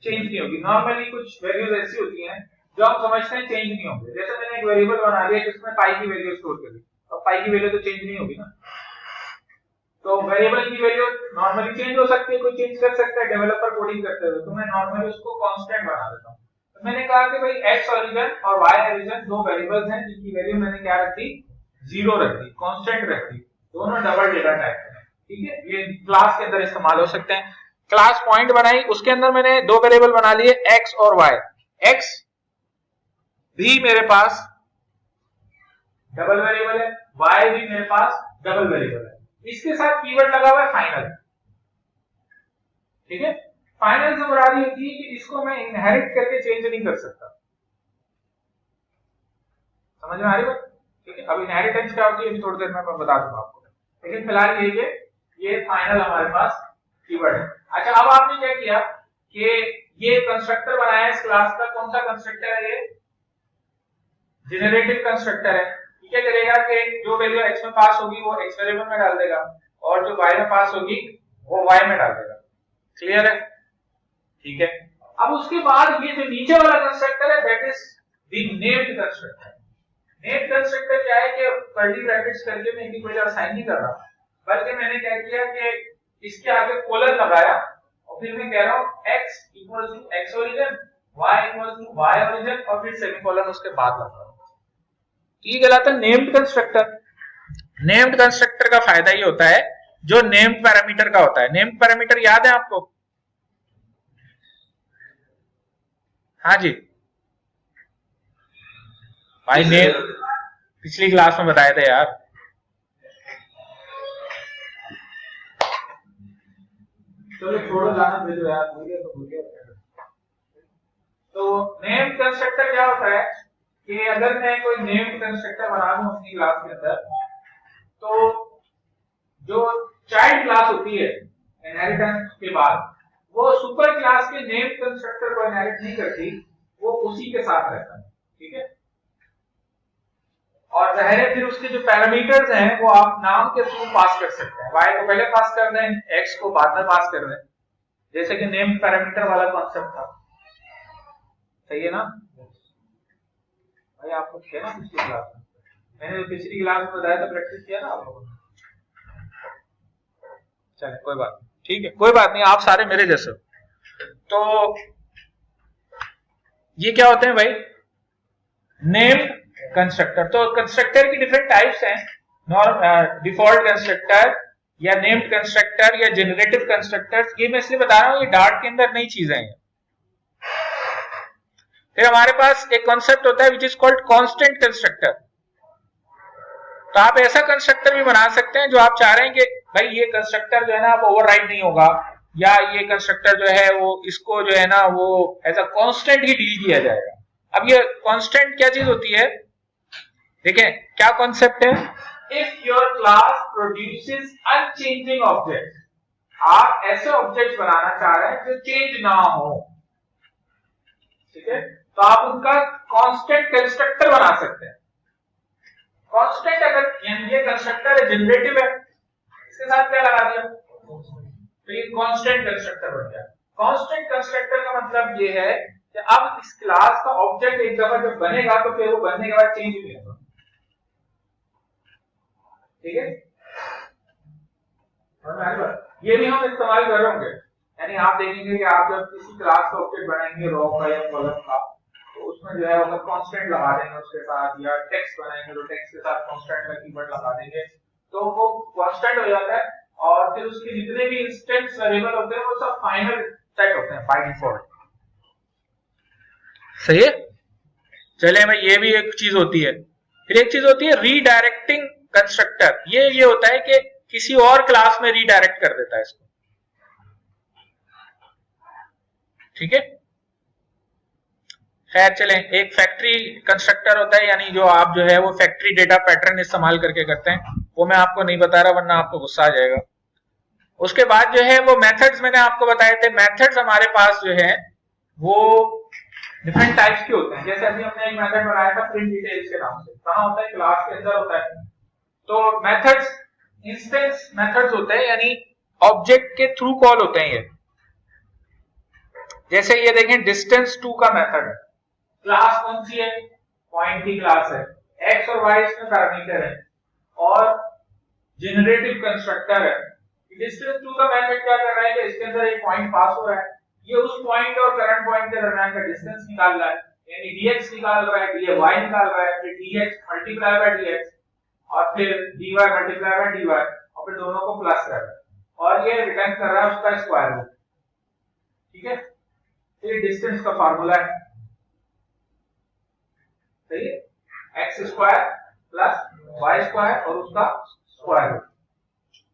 A: चेंज नहीं होगी। नॉर्मली कुछ वैल्यूज ऐसी होती हैं जो हम समझते हैं चेंज नहीं होंगे। जैसे मैंने एक वेरिएबल बना दिया जिसमें पाई की वैल्यू स्टोर कर दी, अब पाई की वैल्यू तो चेंज नहीं होगी ना। तो वेरिएबल की वैल्यू नॉर्मली चेंज हो सकती है, कोई चेंज कर सकता है डेवलपर कोडिंग करते हुए, तो मैं नॉर्मली उसको कांस्टेंट बना देता हूं। तो मैंने कहा कि भाई x ओरिजिन और y ओरिजिन दो वेरिएबल्स हैं जिनकी वैल्यू मैंने क्या रख दी, 0 रख दी, कांस्टेंट रख दी, दोनों डबल डेटा टाइप के हैं। ठीक है, ये क्लास के अंदर इस्तेमाल हो सकते हैं। क्लास पॉइंट बनाई, उसके अंदर मैंने दो वेरिएबल बना लिए x और y। x भी मेरे पास डबल वेरिएबल है, y भी मेरे पास डबल वेरिएबल है। इसके साथ कीवर्ड लगा हुआ है फाइनल। ठीक है, फाइनल से मुराद ये थी कि इसको मैं इनहेरिट करके चेंज नहीं कर सकता। समझ में आ रही बात? ठीक है, अब इनहेरिटेंस क्या होती है अभी थोड़ी देर में मैं बता दूंगा आपको, लेकिन फिलहाल ये फाइनल हमारे पास कीवर्ड है। अच्छा, अब आपने क्या किया कि ये कंस्ट्रक्टर बनाया इस क्लास का, कौन सा कंस्ट्रक्टर है ये? जेनरेटिव कंस्ट्रक्टर है। क्या करेगा कि जो वैल्यू x में पास होगी वो x वेरिएबल में डाल देगा और जो y में पास होगी वो y में डाल देगा। क्लियर है? ठीक है, अब उसके बाद ये जो नीचे वाला कंस्ट्रक्टर है that is the named constructor. Named constructor क्या है कि कर्ली ब्रैकेट्स करके मैं इनकी कोई असाइन नहीं कर रहा, बल्कि मैंने क्या किया कि इसके आगे कोलन लगाया और फिर मैं कह रहा हूं x equals to x origin, y equals to y origin और फिर सेमीकोलन उसके बाद लगा रहा हूं। ये कहलाता है नेम्ड कंस्ट्रक्टर। नेम्ड कंस्ट्रक्टर का फायदा ये होता है जो नेम्ड पैरामीटर का होता है। नेम्ड पैरामीटर याद है आपको? हाँ जी भाई, नेम पिछली क्लास में बताए थे यार। चलो छोड़ो, जाना भेजो यार, भूल गया तो भूल गया। तो नेम कंस्ट्रक्टर क्या होता है कि अगर मैं कोई नेम कंस्ट्रक्टर बना दूं अपनी क्लास के अंदर, तो जो चाइल्ड क्लास होती है इनहेरिटेंस के बाद, वो सुपर क्लास के नेम कंस्ट्रक्टर को इनहेरिट नहीं करती, वो उसी के साथ रहता है। ठीक है, और जाहिर है फिर उसके जो पैरामीटर्स हैं वो आप नाम के थ्रू पास कर सकते हैं। y को पहले पास कर दें, x को बाद में पास कर दें, जैसे कि नेम पैरामीटर वाला कॉन्सेप्ट था। सही है ना भाई? आप लोग थे ना पिछली क्लास में? मैंने जो पिछली क्लास में बताया था, प्रैक्टिस किया ना आप लोगों ने? चलिए कोई बात नहीं, ठीक है, कोई बात नहीं, आप सारे मेरे जैसे हो। तो ये क्या होते हैं भाई? Name constructor. तो कंस्ट्रक्टर की डिफरेंट टाइप्स हैं, डिफॉल्ट कंस्ट्रक्टर या नेम्ड कंस्ट्रक्टर या जनरेटिव कंस्ट्रक्टर्स। ये मैं इसलिए बता रहा हूं, ये डार्ट के अंदर नई चीजें हैं। फिर हमारे पास एक कॉन्सेप्ट होता है which is called constant constructor. तो आप ऐसा कंस्ट्रक्टर भी बना सकते हैं जो आप चाह रहे हैं कि भाई ये कंस्ट्रक्टर जो है ना, आप ओवरराइड नहीं होगा, या ये कंस्ट्रक्टर जो है वो इसको जो है ना वो एज अ कांस्टेंट ही डील किया जाएगा। अब ये कांस्टेंट क्या चीज होती है? देखें क्या कॉन्सेप्ट है। If your class produces unchanging object, आप ऐसे ऑब्जेक्ट बनाना चाह रहे हैं जो चेंज ना हो, ठीक है, तो आप उनका कांस्टेंट कंस्ट्रक्टर बना सकते हैं। कांस्टेंट अगर ये कंस्ट्रक्टर है, जनरेटिव है, इसके साथ क्या लगा दिया तो ये कांस्टेंट कंस्ट्रक्टर बन गया। कांस्टेंट कंस्ट्रक्टर का मतलब ये है कि अब इस क्लास का ऑब्जेक्ट एक दफा जब बनेगा तो फिर वो बनने के बाद चेंज नहीं होगा। ठीक है, ये भी हम इस्तेमाल कर रहे होंगे। यानी आप देखेंगे कि आप जब किसी क्लास का ऑब्जेक्ट बनाएंगे रो का या कॉलम का, तो उसमें जो है वो कांस्टेंट लगा देंगे उसके साथ, या टेक्स्ट बनाएंगे तो टेक्स्ट के साथ कांस्टेंट का कीवर्ड लगा देंगे, तो वो कांस्टेंट हो जाता है। और फिर उसके जितने भी इंस्टेंस वेरिएबल होते हैं वो सब फाइनल सेट होते हैं बाय डिफॉल्ट। सही है, चले भाई, ये भी एक चीज होती है। फिर एक चीज होती है रीडायरेक्टिंग कंस्ट्रक्टर। ये होता है कि किसी और क्लास में रीडायरेक्ट कर देता है इसको। ठीक है, खैर चलें, एक फैक्ट्री कंस्ट्रक्टर होता है, यानी जो आप जो है वो फैक्ट्री डेटा पैटर्न इस्तेमाल करके करते हैं, वो मैं आपको नहीं बता रहा वरना आपको गुस्सा आ जाएगा। उसके बाद जो है वो मेथड्स मैंने आपको बताए थे। मेथड्स हमारे पास जो है वो डिफरेंट टाइप्स के होते हैं। जैसे अभी हमने एक मेथड बनाया था प्रिंट डिटेल्स के नाम से, कहां होता है? क्लास के अंदर होता है। तो मेथड्स इंस्टेंस मेथड्स होते हैं, यानी ऑब्जेक्ट के थ्रू कॉल होते हैं ये। जैसे ये देखें, डिस्टेंस टू का मेथड है। क्लास कौन सी है? पॉइंट की क्लास है, एक्स और वाई इसमें पैरामीटर है, और जनरेटिव कंस्ट्रक्टर है। डिस्टेंस टू का मेथड क्या कर रहा है कि इसके अंदर एक पॉइंट पास हो रहा है, ये उस पॉइंट और करंट पॉइंट के दरमियान का डिस्टेंस निकाल रहा है, यानी dx निकाल रहा है, dy निकाल रहा है, फिर dx मल्टीप्लाई बाय dx और फिर dy मल्टीप्लाई बाय dy, और फिर दोनों को प्लस कर रहा है, और ये रिटर्न कर रहा है उसका स्क्वायर रूट। ठीक है, ये डिस्टेंस का फार्मूला है। सही है, x square plus y square और उसका स्क्वायर रूट,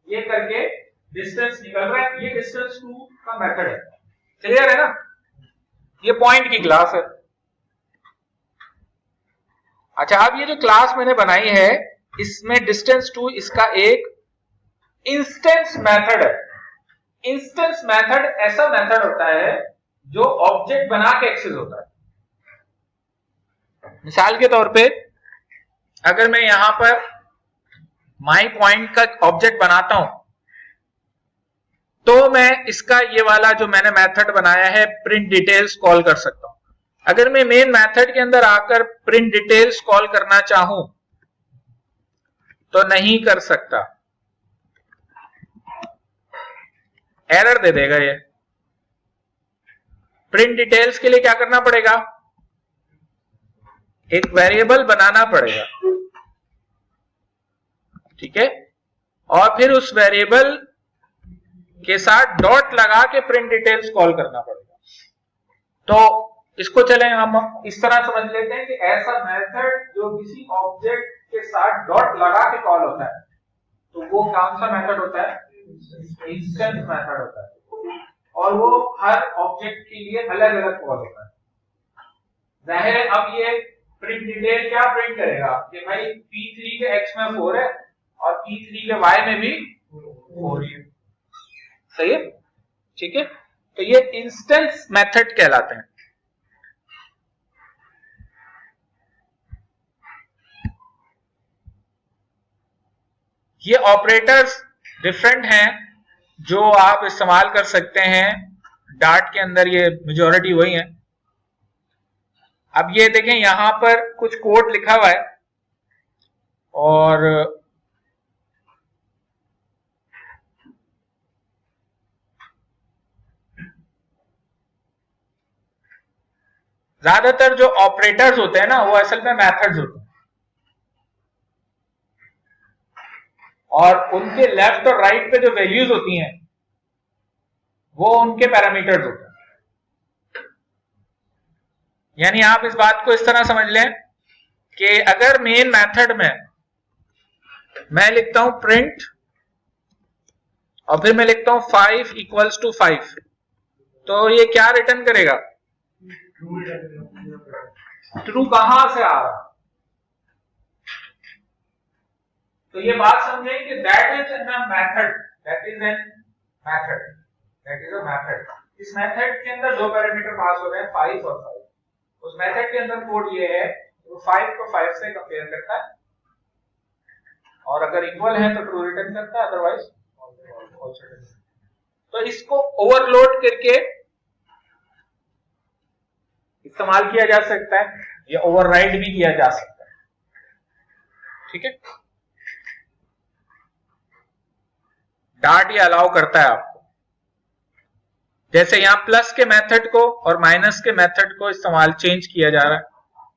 A: ये करके डिस्टेंस निकल रहा है। ये डिस्टेंस टू का मेथड है। क्लियर है ना? ये पॉइंट की क्लास है। अच्छा, अब ये जो क्लास मैंने बनाई है इसमें डिस्टेंस टू इसका एक इंस्टेंस मेथड है। इंस्टेंस मेथड ऐसा मेथड होता है जो ऑब्जेक्ट बना के एक्सेस होता है। मिसाल के तौर पे अगर मैं यहां पर माई पॉइंट का ऑब्जेक्ट बनाता हूं तो मैं इसका ये वाला जो मैंने मेथड बनाया है प्रिंट डिटेल्स कॉल कर सकता हूं। अगर मैं मेन मेथड के अंदर आकर प्रिंट डिटेल्स कॉल करना चाहूं तो नहीं कर सकता, एरर दे देगा ये। प्रिंट डिटेल्स के लिए क्या करना पड़ेगा? एक वेरिएबल बनाना पड़ेगा, ठीक है, और फिर उस वेरिएबल के साथ डॉट लगा के प्रिंट डिटेल्स कॉल करना पड़ेगा। तो इसको चलें हम इस तरह समझ लेते हैं कि ऐसा मेथड जो किसी ऑब्जेक्ट के साथ डॉट लगा के कॉल होता है, तो वो कौन सा मेथड होता है? इंस्टेंस मेथड होता है। और वो हर ऑब्जेक्ट के लिए अलग अलग कॉल होता है। जाहिर है अब ये प्रिंट डिटेल क्या प्रिंट करेगा कि भाई P3 के x में 4 है और P3 के y में भी 4 है। सही है, ठीक है। तो ये इंस्टेंस मेथड कहलाते हैं। ये ऑपरेटर्स डिफरेंट हैं जो आप इस्तेमाल कर सकते हैं डार्ट के अंदर, ये मेजॉरिटी वही है। अब ये देखें यहां पर कुछ कोड लिखा हुआ है और ज्यादातर जो ऑपरेटर्स होते हैं ना वो असल में मेथड्स होते हैं और उनके लेफ्ट और राइट पे जो वैल्यूज होती हैं वो उनके पैरामीटर्स होते हैं। यानी आप इस बात को इस तरह समझ लें कि अगर मेन मेथड में मैं लिखता हूं प्रिंट और फिर मैं लिखता हूं 5 इक्वल्स टू 5, तो ये क्या रिटर्न करेगा? ट्रू कहां से आ रहा? तो ये बात समझें कि that is an method, that is an method, that is a method. इस मेथड के अंदर दो पैरामीटर पास हो रहे हैं 5 और 5। उस मेथड के अंदर कोड ये है वो 5 को 5 से कंपेयर करता है और अगर इक्वल है तो ट्रू रिटर्न करता है, अदरवाइज फॉल्स रिटर्न। तो इसको ओवरलोड करके इस्तेमाल किया जा सकता है या ओवरराइड भी किया जा सकता है, ठीक है। डार्ट ये अलाउ करता है आपको, जैसे यहां प्लस के मेथड को और माइनस के मेथड को इस्तेमाल चेंज किया जा रहा है,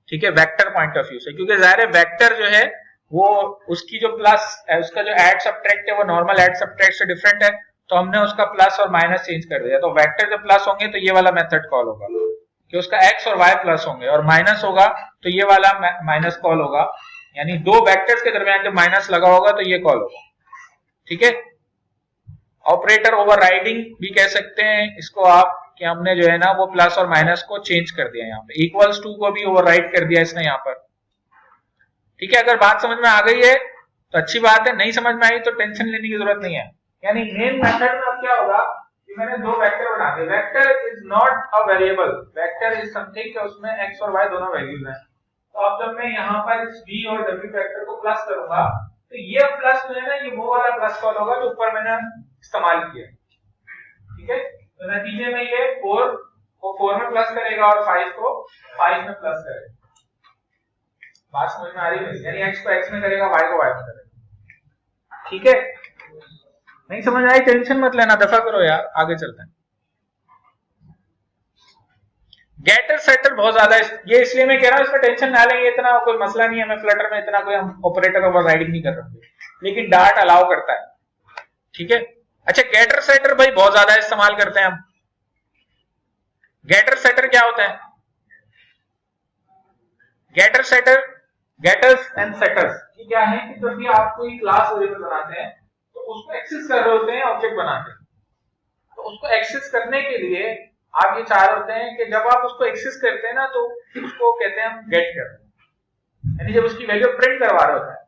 A: ठीक है, वेक्टर पॉइंट ऑफ व्यू से, क्योंकि जाहिर है वेक्टर जो है वो उसकी जो प्लस है उसका जो ऐड सब्ट्रैक्ट है वो नॉर्मल ऐड सब्ट्रैक्ट से डिफरेंट है, तो हमने उसका प्लस और माइनस चेंज कर दिया। तो वेक्टर जब प्लस होंगे तो ये वाला मेथड कॉल होगा कि उसका एक्स और वाई प्लस होंगे, और माइनस होगा तो ये वाला माइनस कॉल होगा, यानी दो वेक्टर्स के दरमियान जब माइनस लगा होगा तो ये कॉल होगा, ठीक है। ऑपरेटर ओवरराइडिंग भी कह सकते हैं इसको आप, कि हमने जो है ना वो प्लस और माइनस को चेंज कर दिया, यहाँ पे इक्वल्स टू को भी ओवरराइड कर दिया इसने यहाँ पर, ठीक है। अगर बात समझ में आ गई है तो अच्छी बात है, नहीं समझ में आई तो टेंशन लेने की जरूरत नहीं है। यानी मेन मेथड में अब क्या होगा कि मैंने दो वेक्टर बना दिए। Vector is not a variable, vector is something कि उसमें एक्स और वाई दोनों वैल्यूज हैं। तो अब जब मैं यहाँ पर इस v और w वेक्टर को प्लस करूंगा तो ये प्लस जो है ना ये वो वाला प्लस कॉल होगा जो ऊपर मैंने इस्तेमाल किया, ठीक है। तो नतीजे में ये 4 को 4 में प्लस करेगा और 5 को 5 में प्लस करेगा। बात समझ में आ रही है? यानी x को x में करेगा, y को y में करेगा, ठीक है। नहीं समझ आई टेंशन मत लेना, दफा करो यार, आगे चलते हैं। गेटर सेटर बहुत ज्यादा ये इसलिए मैं कह रहा हूं इसमें टेंशन ना लेंगे, इतना कोई मसला नहीं है। मैं फ्लटर में इतना कोई हम ऑपरेटर ओवरराइडिंग नहीं कर रहे, लेकिन डार्ट अलाउ करता है, ठीक है। अच्छा गेटर सेटर भाई बहुत ज्यादा इस्तेमाल करते हैं हम। गेटर सेटर क्या होता है? Getter setter, getters and setters ये क्या है कि जब भी आप कोई क्लास वेरिएबल बनाते हैं तो उसको एक्सेस कर रहे होते हैं, ऑब्जेक्ट बनाते हैं, तो उसको एक्सेस करने के लिए आप ये चाह रहे होते हैं कि जब आप उसको एक्सेस करते हैं ना तो उसको कहते हैं हम गेट कर रहे हैं, यानी जब उसकी वैल्यू प्रिंट करवा रहे होते हैं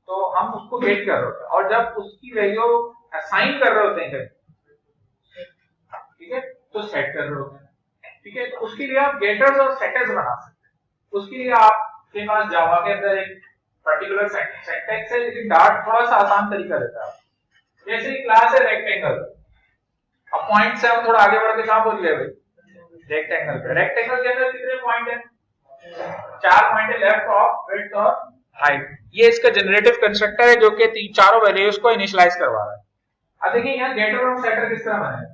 A: तो हम उसको गेट कर रहे होते हैं, और जब उसकी वैल्यू असाइन कर रहे होते हैं, ठीक है, तो सेट कर रहे होते हैं, ठीक है। तो उसके लिए आप गेटर्स और सेटर्स बना सकते हैं। उसके लिए आपके पास जावा के अंदर एक पर्टिकुलर सिंटैक्स है, लेकिन डार्ट थोड़ा सा आसान तरीका देता है। जैसे क्लास है रेक्टेंगल, अब पॉइंट से हम थोड़ा आगे बढ़ के कहां पहुंच गए भाई? रेक्टेंगल पे। रेक्टेंगल के अंदर कितने पॉइंट हैं? 4 पॉइंट है, लेफ्ट, टॉप, विड्थ और हाइट। ये इसका जनरेटिव कंस्ट्रक्टर है जो कि चारों वैल्यूज को इनिशियलाइज करवा रहा है। अब देखिए यहाँ गेटर और सेटर किस तरह बना है,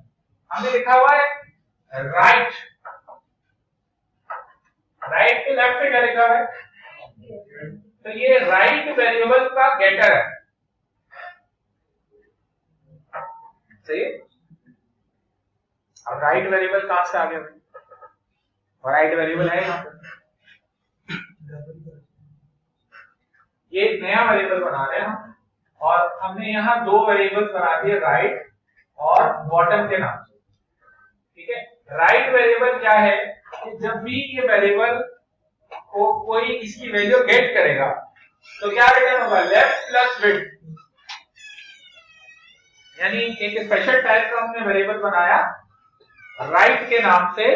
A: हमने लिखा हुआ है राइट, राइट के लेफ्ट पे क्या लिखा हुआ है? तो ये राइट वेरिएबल का गेटर है, सही है। अब राइट वेरिएबल कहां से आ गया भाई? और राइट वेरिएबल है यहाँ पर, ये नया वेरिएबल बना रहे हैं हम, और हमने यहाँ दो वेरिएबल बना दिए राइट और बॉटम के नाम से। ठीक है, राइट वेरिएबल क्या है कि जब भी ये वेरिएबल को कोई इसकी वैल्यू गेट करेगा तो क्या रिटर्न होगा, लेफ्ट प्लस विड्थ। यानी एक स्पेशल टाइप का हमने वेरिएबल बनाया राइट के नाम से,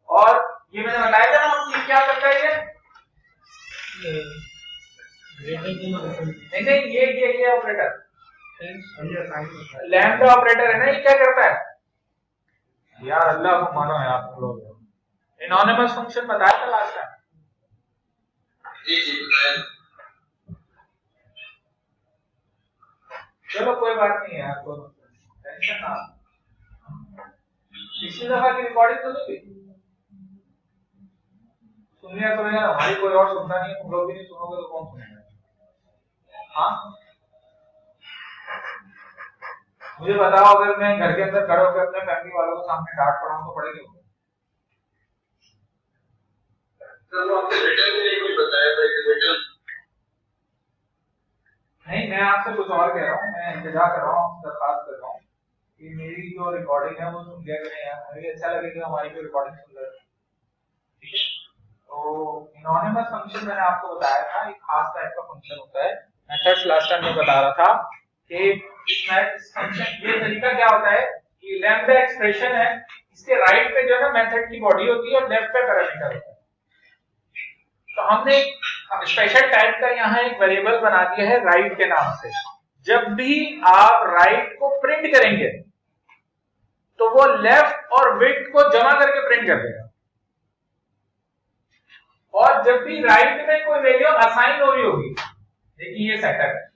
A: और ये मैंने बताया था ना आपको क्या करता है ये नहीं ये ऑपरेटर लैम्डा ऑपरेटर है ना, ये क्या करता है यार, अल्लाह को मानो यार आप लोग। एनोनिमस फंक्शन बताया था लास्ट टाइम। चलो कोई बात नहीं है, आपको टेंशन ना। पिछली दफा की रिकॉर्डिंग तो नहीं सुन लिया करो यार, हमारी कोई और सुनता नहीं, तुम लोग भी नहीं सुनोगे तो कौन सुनेगा। हाँ मुझे बताओ, अगर मैं घर के अंदर खड़े होकर अपने फैमिली वालों को सामने डांट पढ़ाऊं तो पड़ेगी? नहीं, मैं आपसे कुछ और कह रहा हूँ, मैं इंतजार कर रहा हूँ, दरखास्त कर रहा हूँ कि मेरी जो रिकॉर्डिंग है वो सुन लिया करें यार, मुझे अच्छा लगेगा हमारी जो रिकॉर्डिंग सुन रहे हैं। ठीक है, तो एनोनिमस फंक्शन मैंने आपको बताया था, एक खास टाइप का फंक्शन होता है। मेथड्स लास्ट टाइम में बता रहा था कि इस फंक्शन ये तरीका क्या होता है कि लैम्डा एक्सप्रेशन है, इसके राइट पे जो है ना मेथड की बॉडी होती है और लेफ्ट पे पैरामीटर होता है। तो हमने स्पेशल टाइप का यहाँ एक वेरिएबल बना दिया है राइट के नाम से। जब भी आप राइट को प्रिंट करेंगे तो वो लेफ्ट और विड्थ को जमा करके प्रिंट कर देगा, और जब भी राइट में कोई वैल्यू असाइन हो रही होगी, देखिए ये सेटअप है,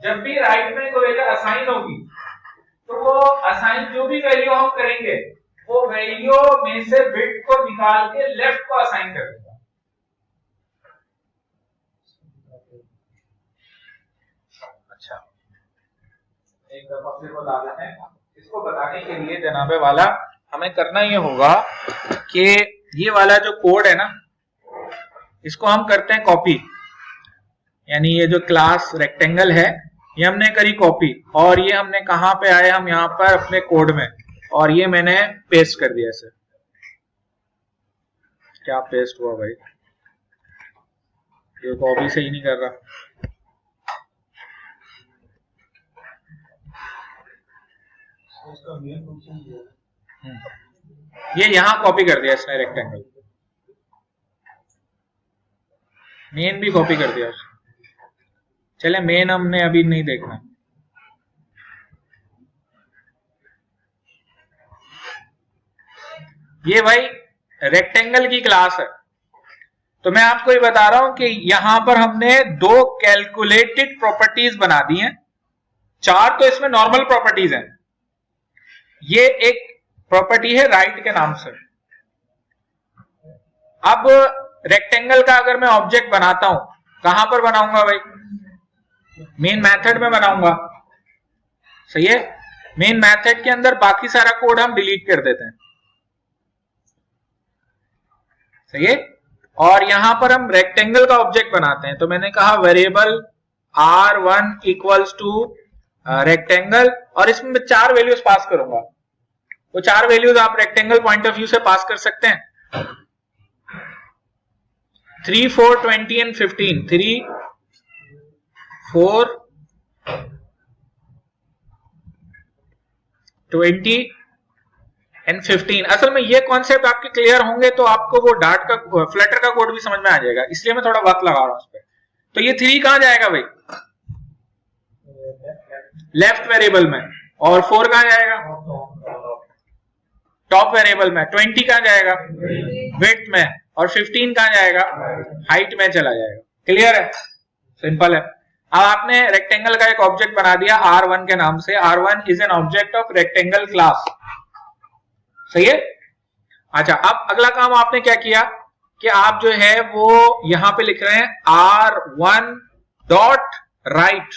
A: जब भी राइट में कोई वैल्यू असाइन होगी तो वो असाइन जो भी वैल्यू हम करेंगे वो वैल्यू में से विड्थ को निकाल के लेफ्ट को असाइन कर देगा। अच्छा, एक दफा फिर बता देते हैं। इसको बताने के लिए जनाबे वाला हमें करना ये होगा कि ये वाला जो कोड है ना, इसको हम करते हैं कॉपी। यानी ये जो क्लास रेक्टेंगल है ये हमने करी कॉपी, और ये हमने कहां पे आए, हम यहां पर अपने कोड में, और ये मैंने पेस्ट कर दिया ऐसे। क्या पेस्ट हुआ भाई, ये कॉपी से ही नहीं कर रहा। ये यहां कॉपी कर दिया इसने, रेक्टेंगल मेन भी कॉपी कर दिया। चले मेन हमने अभी नहीं देखना। ये भाई रेक्टेंगल की क्लास है, तो मैं आपको ये बता रहा हूं कि यहां पर हमने दो कैलकुलेटेड प्रॉपर्टीज बना दी हैं, चार तो इसमें नॉर्मल प्रॉपर्टीज हैं। ये एक प्रॉपर्टी है राइट के नाम से। अब रेक्टेंगल का अगर मैं ऑब्जेक्ट बनाता हूं, कहां पर बनाऊंगा भाई, मेन मेथड में बनाऊंगा। सही है, मेन मेथड के अंदर बाकी सारा कोड हम डिलीट कर देते हैं। सही है, और यहां पर हम रेक्टेंगल का ऑब्जेक्ट बनाते हैं। तो मैंने कहा variable r1 equals to rectangle, और इसमें मैं चार वैल्यूज पास करूंगा। वो चार वैल्यूज आप रेक्टेंगल पॉइंट ऑफ व्यू से पास कर सकते हैं। 3, 4, 20 एंड 15। 3, 4, 20 एंड 15। असल में ये कॉन्सेप्ट आपके क्लियर होंगे तो आपको वो डार्ट का फ्लटर का कोड भी समझ में आ जाएगा, इसलिए मैं थोड़ा वक्त लगा रहा हूं उस पर। तो ये 3 कहां जाएगा भाई, लेफ्ट वेरिएबल में, और 4 कहां जाएगा, टॉप वेरिएबल में। 20 कहां जाएगा, विड्थ में, और 15 कहां जाएगा, हाइट में चला जाएगा। क्लियर है, सिंपल है। अब आपने रेक्टेंगल का एक ऑब्जेक्ट बना दिया R1 के नाम से। R1 is an object of rectangle class. सही है। अच्छा, अब अगला काम आपने क्या किया कि आप जो है वो यहां पे लिख रहे हैं R1 डॉट राइट,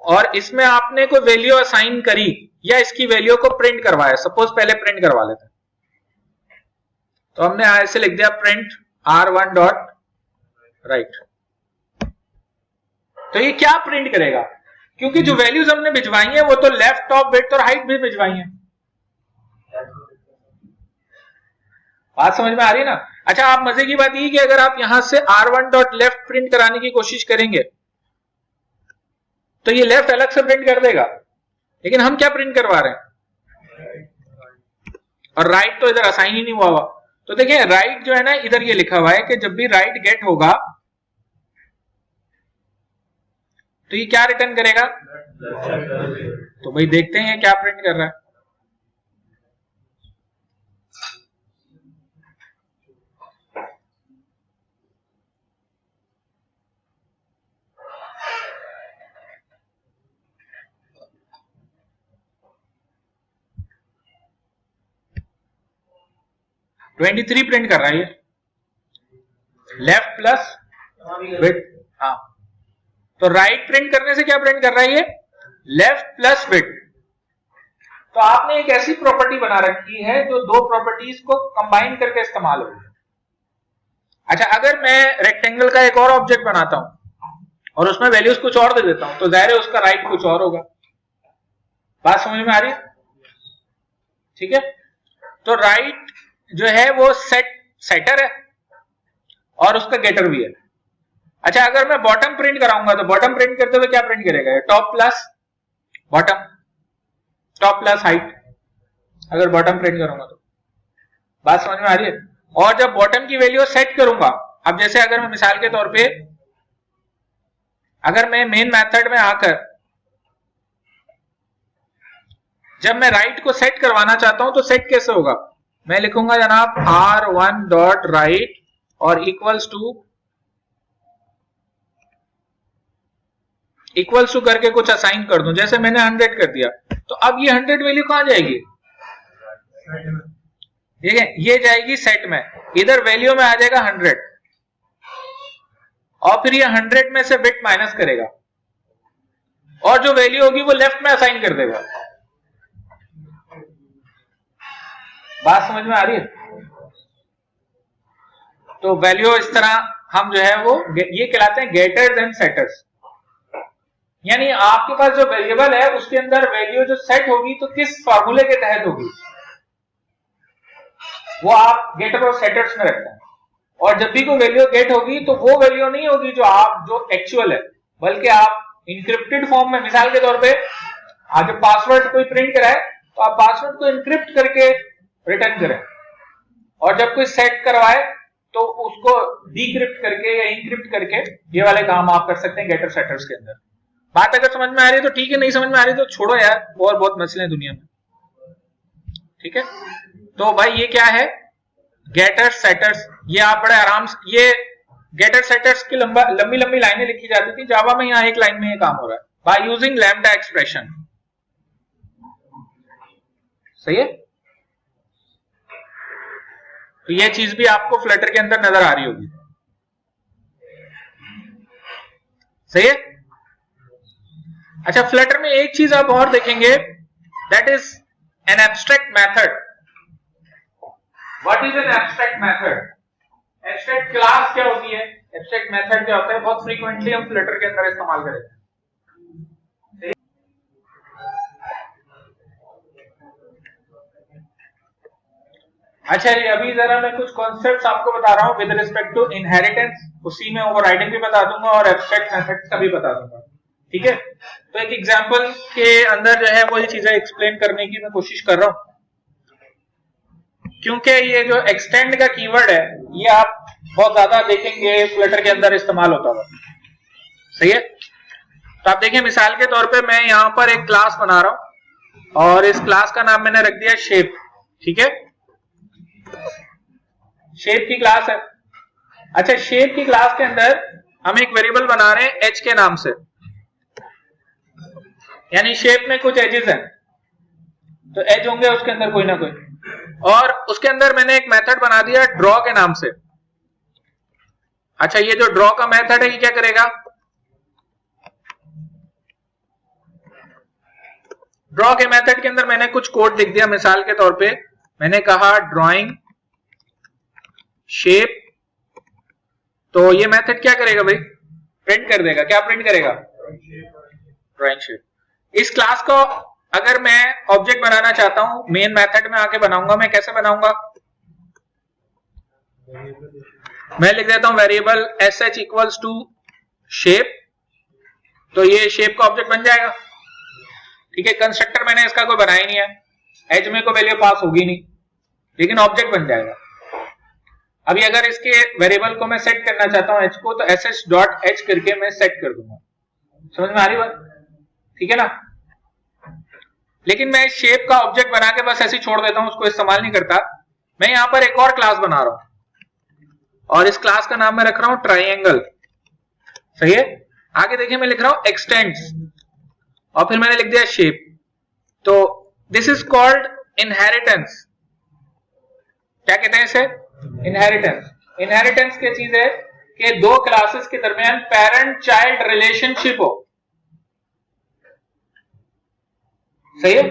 A: और इसमें आपने कोई वैल्यू असाइन करी या इसकी वैल्यू को प्रिंट करवाया। सपोज पहले प्रिंट करवा लेते हैं, तो हमने ऐसे लिख दिया प्रिंट R1 डॉट राइट। तो ये क्या प्रिंट करेगा, क्योंकि जो वैल्यूज हमने भिजवाई हैं वो तो लेफ्ट, टॉप, विड्थ और हाइट भी भिजवाई हैं। बात समझ में आ रही है ना? अच्छा, आप मजे की बात ये कि अगर आप यहां से r1 डॉट लेफ्ट प्रिंट कराने की कोशिश करेंगे तो ये लेफ्ट अलग से प्रिंट कर देगा, लेकिन हम क्या प्रिंट करवा रहे हैं, और राइट तो इधर असाइन ही नहीं हुआ। तो देखिए राइट जो है ना, इधर ये लिखा हुआ है कि जब भी राइट गेट होगा तो ये क्या रिटर्न करेगा। तो भाई देखते हैं क्या प्रिंट कर रहा है। ट्वेंटी 23 प्रिंट कर रहा है ये, लेफ्ट प्लस विड्थ। हाँ, तो राइट प्रिंट करने से क्या प्रिंट कर रहा है ये, लेफ्ट प्लस विड्थ। तो आपने एक ऐसी प्रॉपर्टी बना रखी है जो दो प्रॉपर्टीज को कंबाइन करके इस्तेमाल होगी। अच्छा, अगर मैं रेक्टेंगल का एक और ऑब्जेक्ट बनाता हूं और उसमें वैल्यूज कुछ और दे देता हूं तो जाहिर है उसका राइट कुछ और होगा। बात समझ में आ रही है? ठीक है, तो राइट जो है वो सेटर है और उसका गेटर भी है। अच्छा, अगर मैं बॉटम प्रिंट कराऊंगा तो बॉटम प्रिंट करते हुए क्या प्रिंट करेगा, top plus bottom, top plus height, अगर बॉटम प्रिंट करूंगा तो। बात समझ में आ रही है? और जब बॉटम की वैल्यू सेट करूंगा, अब जैसे अगर मैं मिसाल के तौर पे अगर मैं मेन मेथड में आकर जब मैं राइट को सेट करवाना चाहता हूं तो सेट कैसे होगा, मैं लिखूंगा जनाब r1 डॉट राइट और इक्वल्स टू करके कुछ असाइन कर दूं, जैसे मैंने 100 कर दिया। तो अब ये 100 वैल्यू कहां जाएगी, ठीक है, ये जाएगी सेट में, इधर वैल्यू में आ जाएगा 100 और फिर ये 100 में से बिट माइनस करेगा और जो वैल्यू होगी वो लेफ्ट में असाइन कर देगा। बात समझ में आ रही है? तो वैल्यू इस तरह हम जो है वो ये कहलाते हैं गेटर्स एंड सेटर्स। यानी आपके पास जो वेरिएबल है उसके अंदर वैल्यू जो सेट होगी तो किस फॉर्मूले के तहत होगी वो आप गेटर और सेटर्स में रखते हैं। और जब भी कोई वैल्यू गेट होगी तो वो वैल्यू नहीं होगी जो एक्चुअल है, बल्कि आप इनक्रिप्टेड फॉर्म में, मिसाल के तौर पे आज जब पासवर्ड कोई प्रिंट कराए तो आप पासवर्ड को इनक्रिप्ट करके रिटर्न करें, और जब कोई सेट करवाए तो उसको डिक्रिप्ट करके या इंक्रिप्ट करके, ये वाले काम आप कर सकते हैं गेटर सेटर्स के अंदर। बात अगर समझ में आ रही है तो ठीक है, नहीं समझ में आ रही तो छोड़ो यार, और बहुत मसले हैं दुनिया में। ठीक है, तो भाई ये क्या है, गेटर सेटर्स। ये आप बड़े आराम से, ये गेटर सेटर्स की लंबी लंबी लाइनें लिखी जाती थी जावा में, यहां एक लाइन में ये काम हो रहा है बाय यूजिंग लैम्डा एक्सप्रेशन। सही है, तो ये चीज भी आपको फ्लटर के अंदर नजर आ रही होगी। सही है। अच्छा, फ्लटर में एक चीज आप और देखेंगे, that is an abstract method. What is an abstract method? Abstract class क्या होती है, एब्स्ट्रैक्ट मेथड क्या होता है, बहुत फ्रीक्वेंटली हम फ्लटर के अंदर इस्तेमाल करेंगे। अच्छा जी, अभी जरा मैं कुछ कॉन्सेप्ट्स आपको बता रहा हूं विद रिस्पेक्ट टू इनहेरिटेंस, उसी में ओवरराइडिंग भी बता दूंगा और एब्स्ट्रैक्ट मेथड्स का भी बता दूंगा। ठीक है, तो एक एग्जांपल के अंदर जो है वो ये चीजें एक्सप्लेन करने की मैं कोशिश कर रहा हूं, क्योंकि ये जो एक्सटेंड का कीवर्ड है ये आप बहुत ज्यादा देखेंगे फ्लटर के अंदर इस्तेमाल होता हुआ। सही है, तो आप देखिए मिसाल के तौर पे मैं यहां पर एक क्लास बना रहा हूं और इस क्लास का नाम मैंने रख दिया शेप। ठीक है, शेप की क्लास है। अच्छा, शेप की क्लास के अंदर हम एक वेरिएबल बना रहे हैं एच के नाम से, यानी शेप में कुछ एजेस हैं तो एज होंगे उसके अंदर कोई ना कोई, और उसके अंदर मैंने एक मेथड बना दिया ड्रॉ के नाम से। अच्छा, ये जो ड्रॉ का मेथड है ये क्या करेगा, ड्रॉ के मेथड के अंदर मैंने कुछ कोड लिख दिया। मिसाल के तौर पे मैंने कहा ड्राइंग शेप, तो ये मेथड क्या करेगा भाई, प्रिंट कर देगा। क्या प्रिंट करेगा, ड्राइंग शेप। इस क्लास को अगर मैं ऑब्जेक्ट बनाना चाहता हूं, मेन मेथड में आके बनाऊंगा, मैं कैसे बनाऊंगा? मैं लिख देता हूं variable sh equals to shape, तो ये शेप का ऑब्जेक्ट बन जाएगा। ठीक है, कंस्ट्रक्टर मैंने इसका कोई बनाया नहीं है, एज में कोई वैल्यू पास होगी नहीं, लेकिन ऑब्जेक्ट बन जाएगा। अभी अगर इसके वेरिएबल को मैं सेट करना चाहता हूं h को, तो sh.h करके मैं सेट कर दूंगा। समझ में आ रही बात? ठीक है ना। लेकिन मैं शेप का ऑब्जेक्ट बना के बस ऐसे छोड़ देता हूं, उसको इस्तेमाल नहीं करता। मैं यहां पर एक और क्लास बना रहा हूं और इस क्लास का नाम मैं रख रहा हूं ट्राइंगल। सही है। आगे देखिए मैं लिख रहा हूं एक्सटेंड्स और फिर मैंने लिख दिया शेप। तो दिस इज कॉल्ड इनहेरिटेंस। क्या कहते हैं इसे? इनहेरिटेंस। इनहेरिटेंस क्या चीज है कि दो क्लासेस के दरमियान पेरेंट चाइल्ड रिलेशनशिप हो। सही है।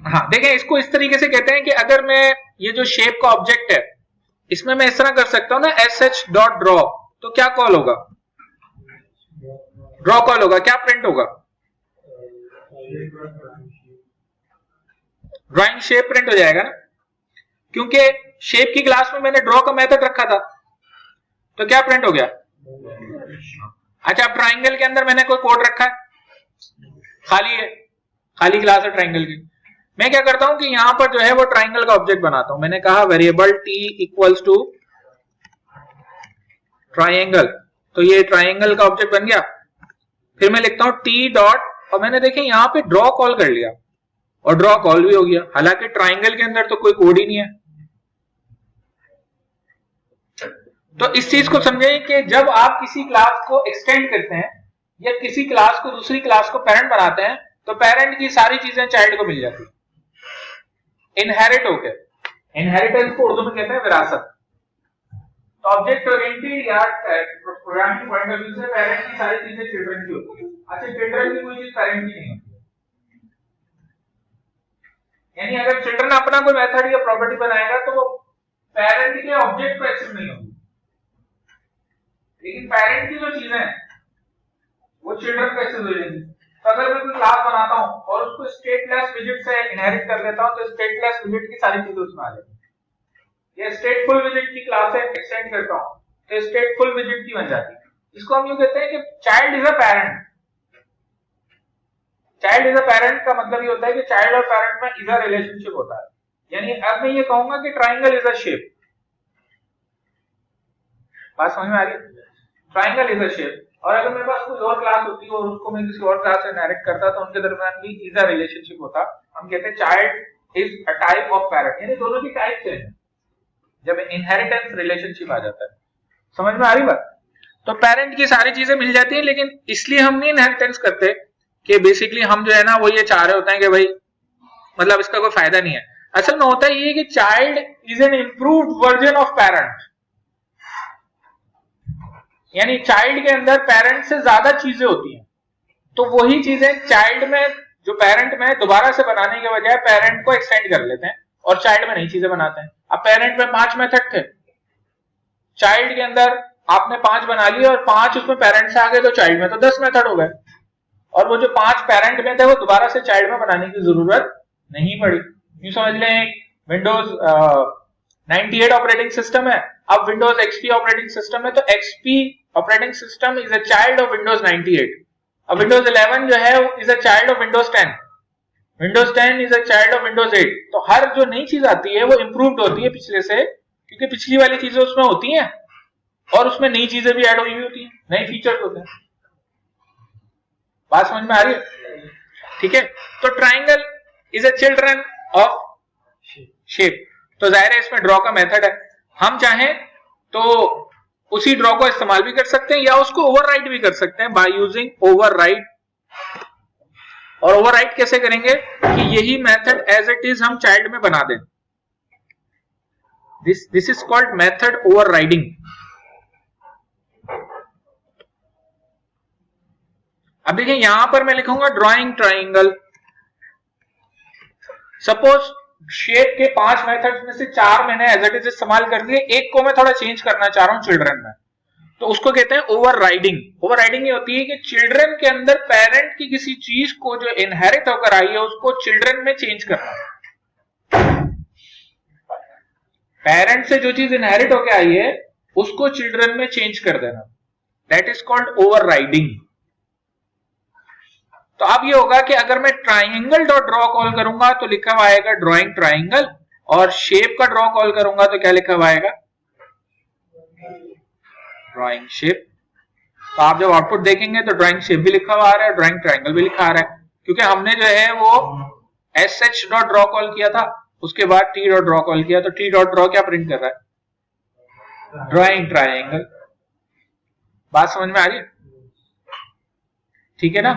A: हाँ देखें, इसको इस तरीके से कहते हैं कि अगर मैं ये जो शेप का ऑब्जेक्ट है इसमें मैं इस तरह कर सकता हूं ना sh.draw, तो क्या कॉल होगा? ड्रॉ कॉल होगा। क्या प्रिंट होगा? ड्राइंग शेप प्रिंट हो जाएगा ना, क्योंकि शेप की क्लास में मैंने ड्रॉ का मेथड रखा था, तो क्या प्रिंट हो गया? अच्छा, अब ट्राइंगल के अंदर मैंने कोई कोड रखा है, खाली है, खाली क्लास है ट्राइंगल की। मैं क्या करता हूं कि यहां पर जो है वो ट्राइंगल का ऑब्जेक्ट बनाता हूं। मैंने कहा variable t equals to triangle, तो ये ट्राइंगल का ऑब्जेक्ट बन गया। फिर मैं लिखता हूं t डॉट, और मैंने देखें यहां पे ड्रॉ कॉल कर लिया और ड्रॉ कॉल भी हो गया, हालांकि ट्राइंगल के अंदर तो कोई कोड ही नहीं है। तो इस चीज को समझें कि जब आप किसी क्लास को एक्सटेंड करते हैं या किसी क्लास को दूसरी क्लास को पेरेंट बनाते हैं, तो पेरेंट की सारी चीजें चाइल्ड को मिल जाती है, इनहेरिट हो गए। इनहेरिटेंस को उर्दू में कहते हैं विरासत। तो ऑब्जेक्ट ओरिएंटेड या प्रोग्रामिंग पॉइंट ऑफ व्यू से पेरेंट की सारी चीजें चिल्ड्रन की होती है। अच्छा, चिल्ड्रन की कोई चीज पेरेंट की नहीं होती, यानी अगर चिल्ड्रन अपना कोई मेथड या प्रॉपर्टी बनाएगा तो वो पेरेंट के ऑब्जेक्ट को एक्सेस नहीं होगी, लेकिन पेरेंट की जो चीजें हैं वो चिल्ड्रन को एक्सेस हो जाएंगी। तो अगर मैं कोई क्लास बनाता हूं और उसको स्टेटलेस विजिट से इनहेरिट कर लेता हूं, तो स्टेटलेस विजिट की सारी चीजें उसमें आ जाएंगी। या स्टेटफुल विजिट की क्लास है एक्सटेंड करता हूं तो स्टेटफुल विजिट की बन जाती है। इसको हम यूं कहते हैं कि child is a parent. Child is a parent का मतलब ये होता है कि चाइल्ड और पेरेंट में इज अ रिलेशनशिप होता है। यानी अब मैं ये कहूंगा कि ट्राइंगल इज अ शेप। बात समझ में आ रही है? Triangle is a shape. और अगर मेरे पास कोई और क्लास होती और उसको मैं किसी और क्लास से इनहेरिट करता तो उनके दरमियान भी इज अ रिलेशनशिप होता। हम कहते हैं child is a type of parent, यानी दोनों की टाइप सेम है जब इनहेरिटेंस रिलेशनशिप आ जाता है। समझ में आ रही बात? तो पेरेंट की सारी चीजें मिल जाती है, लेकिन इसलिए हम नहीं इनहेरिटेंस करते कि बेसिकली हम जो है ना वो ये चाह रहे होते हैं कि भाई मतलब इसका कोई फायदा नहीं है। असल में होता ये कि child is an improved version of parent, यानी चाइल्ड के अंदर पेरेंट से ज्यादा चीजें होती हैं, तो वही चीजें चाइल्ड में जो पेरेंट में दोबारा से बनाने के बजाय पेरेंट को एक्सटेंड कर लेते हैं और चाइल्ड में नई चीजें बनाते हैं। अब पेरेंट में 5 मेथड थे, चाइल्ड के अंदर आपने 5 बना लिए और 5 उसमें पेरेंट से आ गए, तो चाइल्ड में तो 10 मेथड हो गए, और वो जो 5 पेरेंट में थे वो दोबारा से चाइल्ड में बनाने की जरूरत नहीं पड़ी। यूं समझ लें विंडोज 98 ऑपरेटिंग सिस्टम है, अब विंडोज एक्सपी ऑपरेटिंग सिस्टम है, तो XP operating system is a child of Windows 98। अब विंडोज 11 जो है is a child of Windows 10, Windows 10 is a child of Windows 8। तो हर जो नई चीज आती है वो इंप्रूव्ड होती है पिछले से, क्योंकि पिछली वाली चीजें उसमें होती हैं और उसमें नई चीजें भी ऐड हुई होती हैं, नए फीचर्स होते हैं। बात समझ में आ रही है? ठीक है। तो triangle is a children of shape. तो जाहिर है इसमें ड्रॉ का मेथड है, हम चाहें तो उसी ड्रॉ को इस्तेमाल भी कर सकते हैं या उसको ओवरराइड भी कर सकते हैं बाय यूजिंग ओवरराइड। और ओवरराइड कैसे करेंगे कि यही मेथड एज इट इज हम चाइल्ड में बना दें। This is called method overriding. अब देखिए यहां पर मैं लिखूंगा ड्राइंग ट्राइंगल। सपोज शेप के 5 मेथड्स में से 4 मैंने एज इट इज इस्तेमाल कर लिए, एक को मैं थोड़ा चेंज करना चाह रहा हूं चिल्ड्रन में, तो उसको कहते हैं ओवरराइडिंग। ओवरराइडिंग ये होती है कि चिल्ड्रन के अंदर पेरेंट की किसी चीज को जो इनहेरिट होकर आई है उसको चिल्ड्रन में चेंज करना। पेरेंट से जो चीज इनहेरिट होकर आई है उसको चिल्ड्रन में चेंज कर देना, दैट इज कॉल्ड ओवरराइडिंग। तो अब ये होगा कि अगर मैं ट्राइंगल डॉट ड्रॉ कॉल करूंगा तो लिखा हुआ आएगा ड्रॉइंग ट्राइंगल, और शेप का ड्रॉ कॉल करूंगा तो क्या लिखा हुआ आएगा, ड्रॉइंग शेप। तो आप जब आउटपुट देखेंगे तो ड्रॉइंग शेप भी लिखा हुआ आ रहा है, ड्रॉइंग ट्राइंगल भी लिखा आ रहा है, क्योंकि हमने जो है वो sh डॉट ड्रॉ कॉल किया था, उसके बाद t डॉट ड्रॉ कॉल किया, तो t डॉट ड्रॉ क्या प्रिंट कर रहा है, ड्रॉइंग ट्राइंगल। बात समझ में आ रही है? ठीक है ना।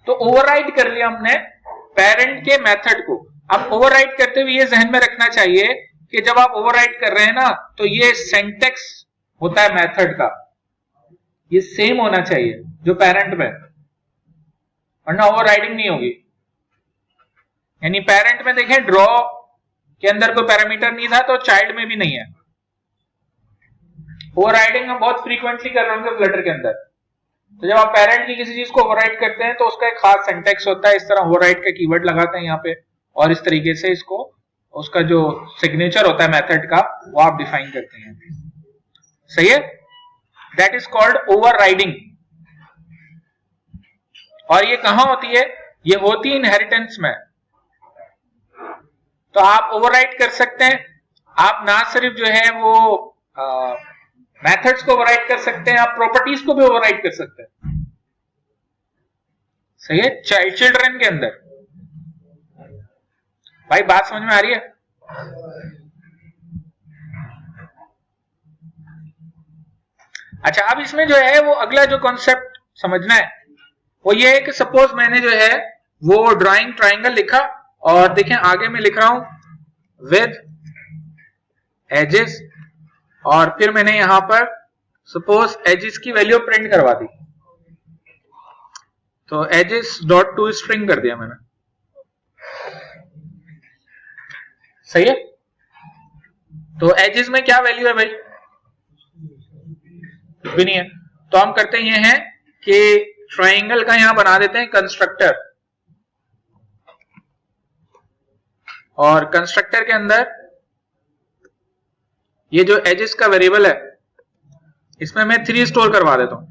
A: तो ओवरराइड कर लिया हमने पेरेंट के मेथड को। अब ओवरराइड करते हुए ये जहन में रखना चाहिए कि जब आप ओवरराइड कर रहे हैं ना तो ये सिंटैक्स होता है मेथड का, ये सेम होना चाहिए जो पेरेंट में, वरना ओवरराइडिंग नहीं होगी। यानी पेरेंट में देखें ड्रॉ के अंदर कोई पैरामीटर नहीं था तो चाइल्ड में भी नहीं है। ओवरराइडिंग हम बहुत फ्रीक्वेंटली कर रहे होंगे फ्लटर के अंदर। तो जब आप पेरेंट की किसी चीज को ओवरराइड करते हैं तो उसका एक खास सिंटैक्स होता है, इस तरह ओवरराइड का कीवर्ड लगाते हैं यहाँ पे, और इस तरीके से इसको उसका जो सिग्नेचर होता है मेथड का वो आप डिफाइन करते हैं। सही है, दैट इज कॉल्ड ओवरराइडिंग। और ये कहां होती है, ये होती है इनहेरिटेंस में। तो आप ओवरराइड कर सकते हैं, आप ना सिर्फ जो है वो मेथड्स को ओवरराइड कर सकते हैं, आप प्रॉपर्टीज को भी ओवरराइड कर सकते हैं। सही है, चिल्ड्रन के अंदर। भाई बात समझ में आ रही है? अच्छा, अब इसमें जो है वो अगला जो कॉन्सेप्ट समझना है वो ये है कि सपोज मैंने जो है वो ड्राइंग ट्राइंगल लिखा, और देखें आगे मैं लिख रहा हूं विद एजेस, और फिर मैंने यहां पर सपोज एजेस की वैल्यू प्रिंट करवा दी, तो एजेस डॉट टू स्ट्रिंग कर दिया मैंने। सही है, तो एजेस में क्या वैल्यू है भाई, कुछ भी नहीं है। तो हम करते ये हैं कि ट्राइंगल का यहां बना देते हैं कंस्ट्रक्टर, और कंस्ट्रक्टर के अंदर ये जो एजेस का वेरिएबल है इसमें मैं 3 स्टोर करवा देता हूं।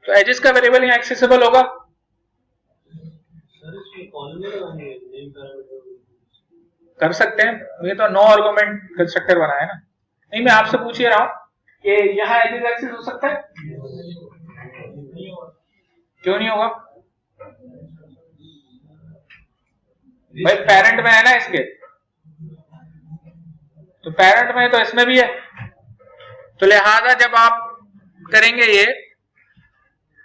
A: तो एजेस का वेरिएबल यहां एक्सेसिबल होगा। कर सकते हैं, ये तो नो आर्गुमेंट कंस्ट्रक्टर बनाया है ना। नहीं, मैं आपसे पूछ ही रहा हूं कि यहां एजेस एक्सेस हो सकता है, क्यों नहीं होगा भाई, पेरेंट में है ना इसके, तो पेरेंट में तो इसमें भी है। तो लिहाजा जब आप करेंगे ये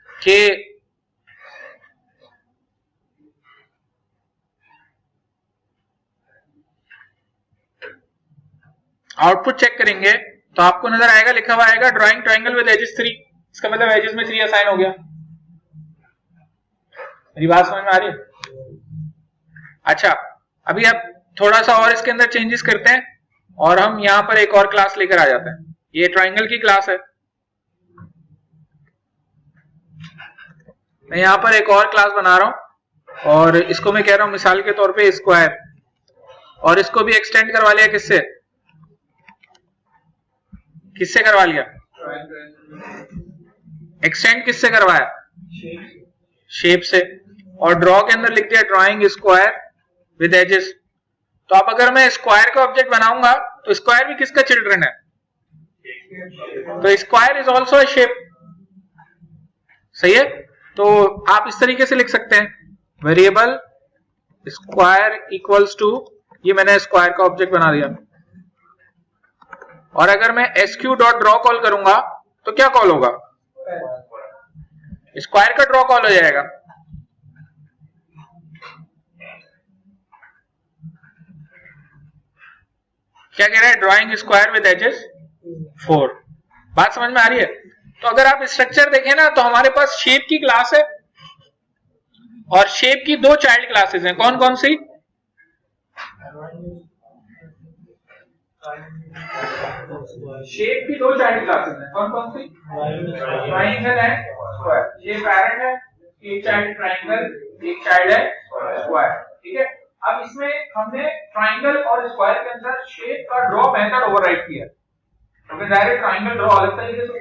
A: कि आउटपुट चेक करेंगे तो आपको नजर आएगा, लिखा हुआ आएगा ड्राइंग ट्राइंगल विद एजेस 3, इसका मतलब एजेस में 3 असाइन हो गया। मेरी बात समझ में आ रही है? अच्छा, अभी आप थोड़ा सा और इसके अंदर चेंजेस करते हैं और हम यहां पर एक और क्लास लेकर आ जाते हैं। ये ट्राइंगल की क्लास है, मैं यहां पर एक और क्लास बना रहा हूं और इसको मैं कह रहा हूं मिसाल के तौर पे स्क्वायर, और इसको भी एक्सटेंड करवा लिया किससे, किससे करवा लिया, एक्सटेंड किससे करवाया, शेप से, और ड्रॉ के अंदर लिख दिया ड्राइंग स्क्वायर विद एजेस। तो अब अगर मैं स्क्वायर का ऑब्जेक्ट बनाऊंगा तो स्क्वायर भी किसका चिल्ड्रन है, तो square is also a shape. सही है, तो आप इस तरीके से लिख सकते हैं वेरिएबल स्क्वायर इक्वल्स टू, ये मैंने स्क्वायर का ऑब्जेक्ट बना दिया, और अगर मैं sq डॉट ड्रॉ कॉल करूंगा तो क्या कॉल होगा, स्क्वायर का ड्रॉ कॉल हो जाएगा। क्या कह रहा है, ड्राइंग स्क्वायर विद एजेस 4। बात समझ में आ रही है? तो अगर आप स्ट्रक्चर देखें ना तो हमारे पास शेप की क्लास है और शेप की 2 चाइल्ड क्लासेस हैं, कौन कौन सी, शेप की दो चाइल्ड क्लासेस हैं, कौन कौन सी? Triangle and square. ये पेरेंट है, एक चाइल्ड ट्राइंगल, एक चाइल्ड है स्क्वायर, ठीक है। अब इसमें हमने ट्राइंगल और स्क्वायर के अंदर शेप का ड्रॉ मेथड ओवरराइड किया, क्योंकि डायरेक्ट ट्राइंगल ड्रॉ अलग तरीके से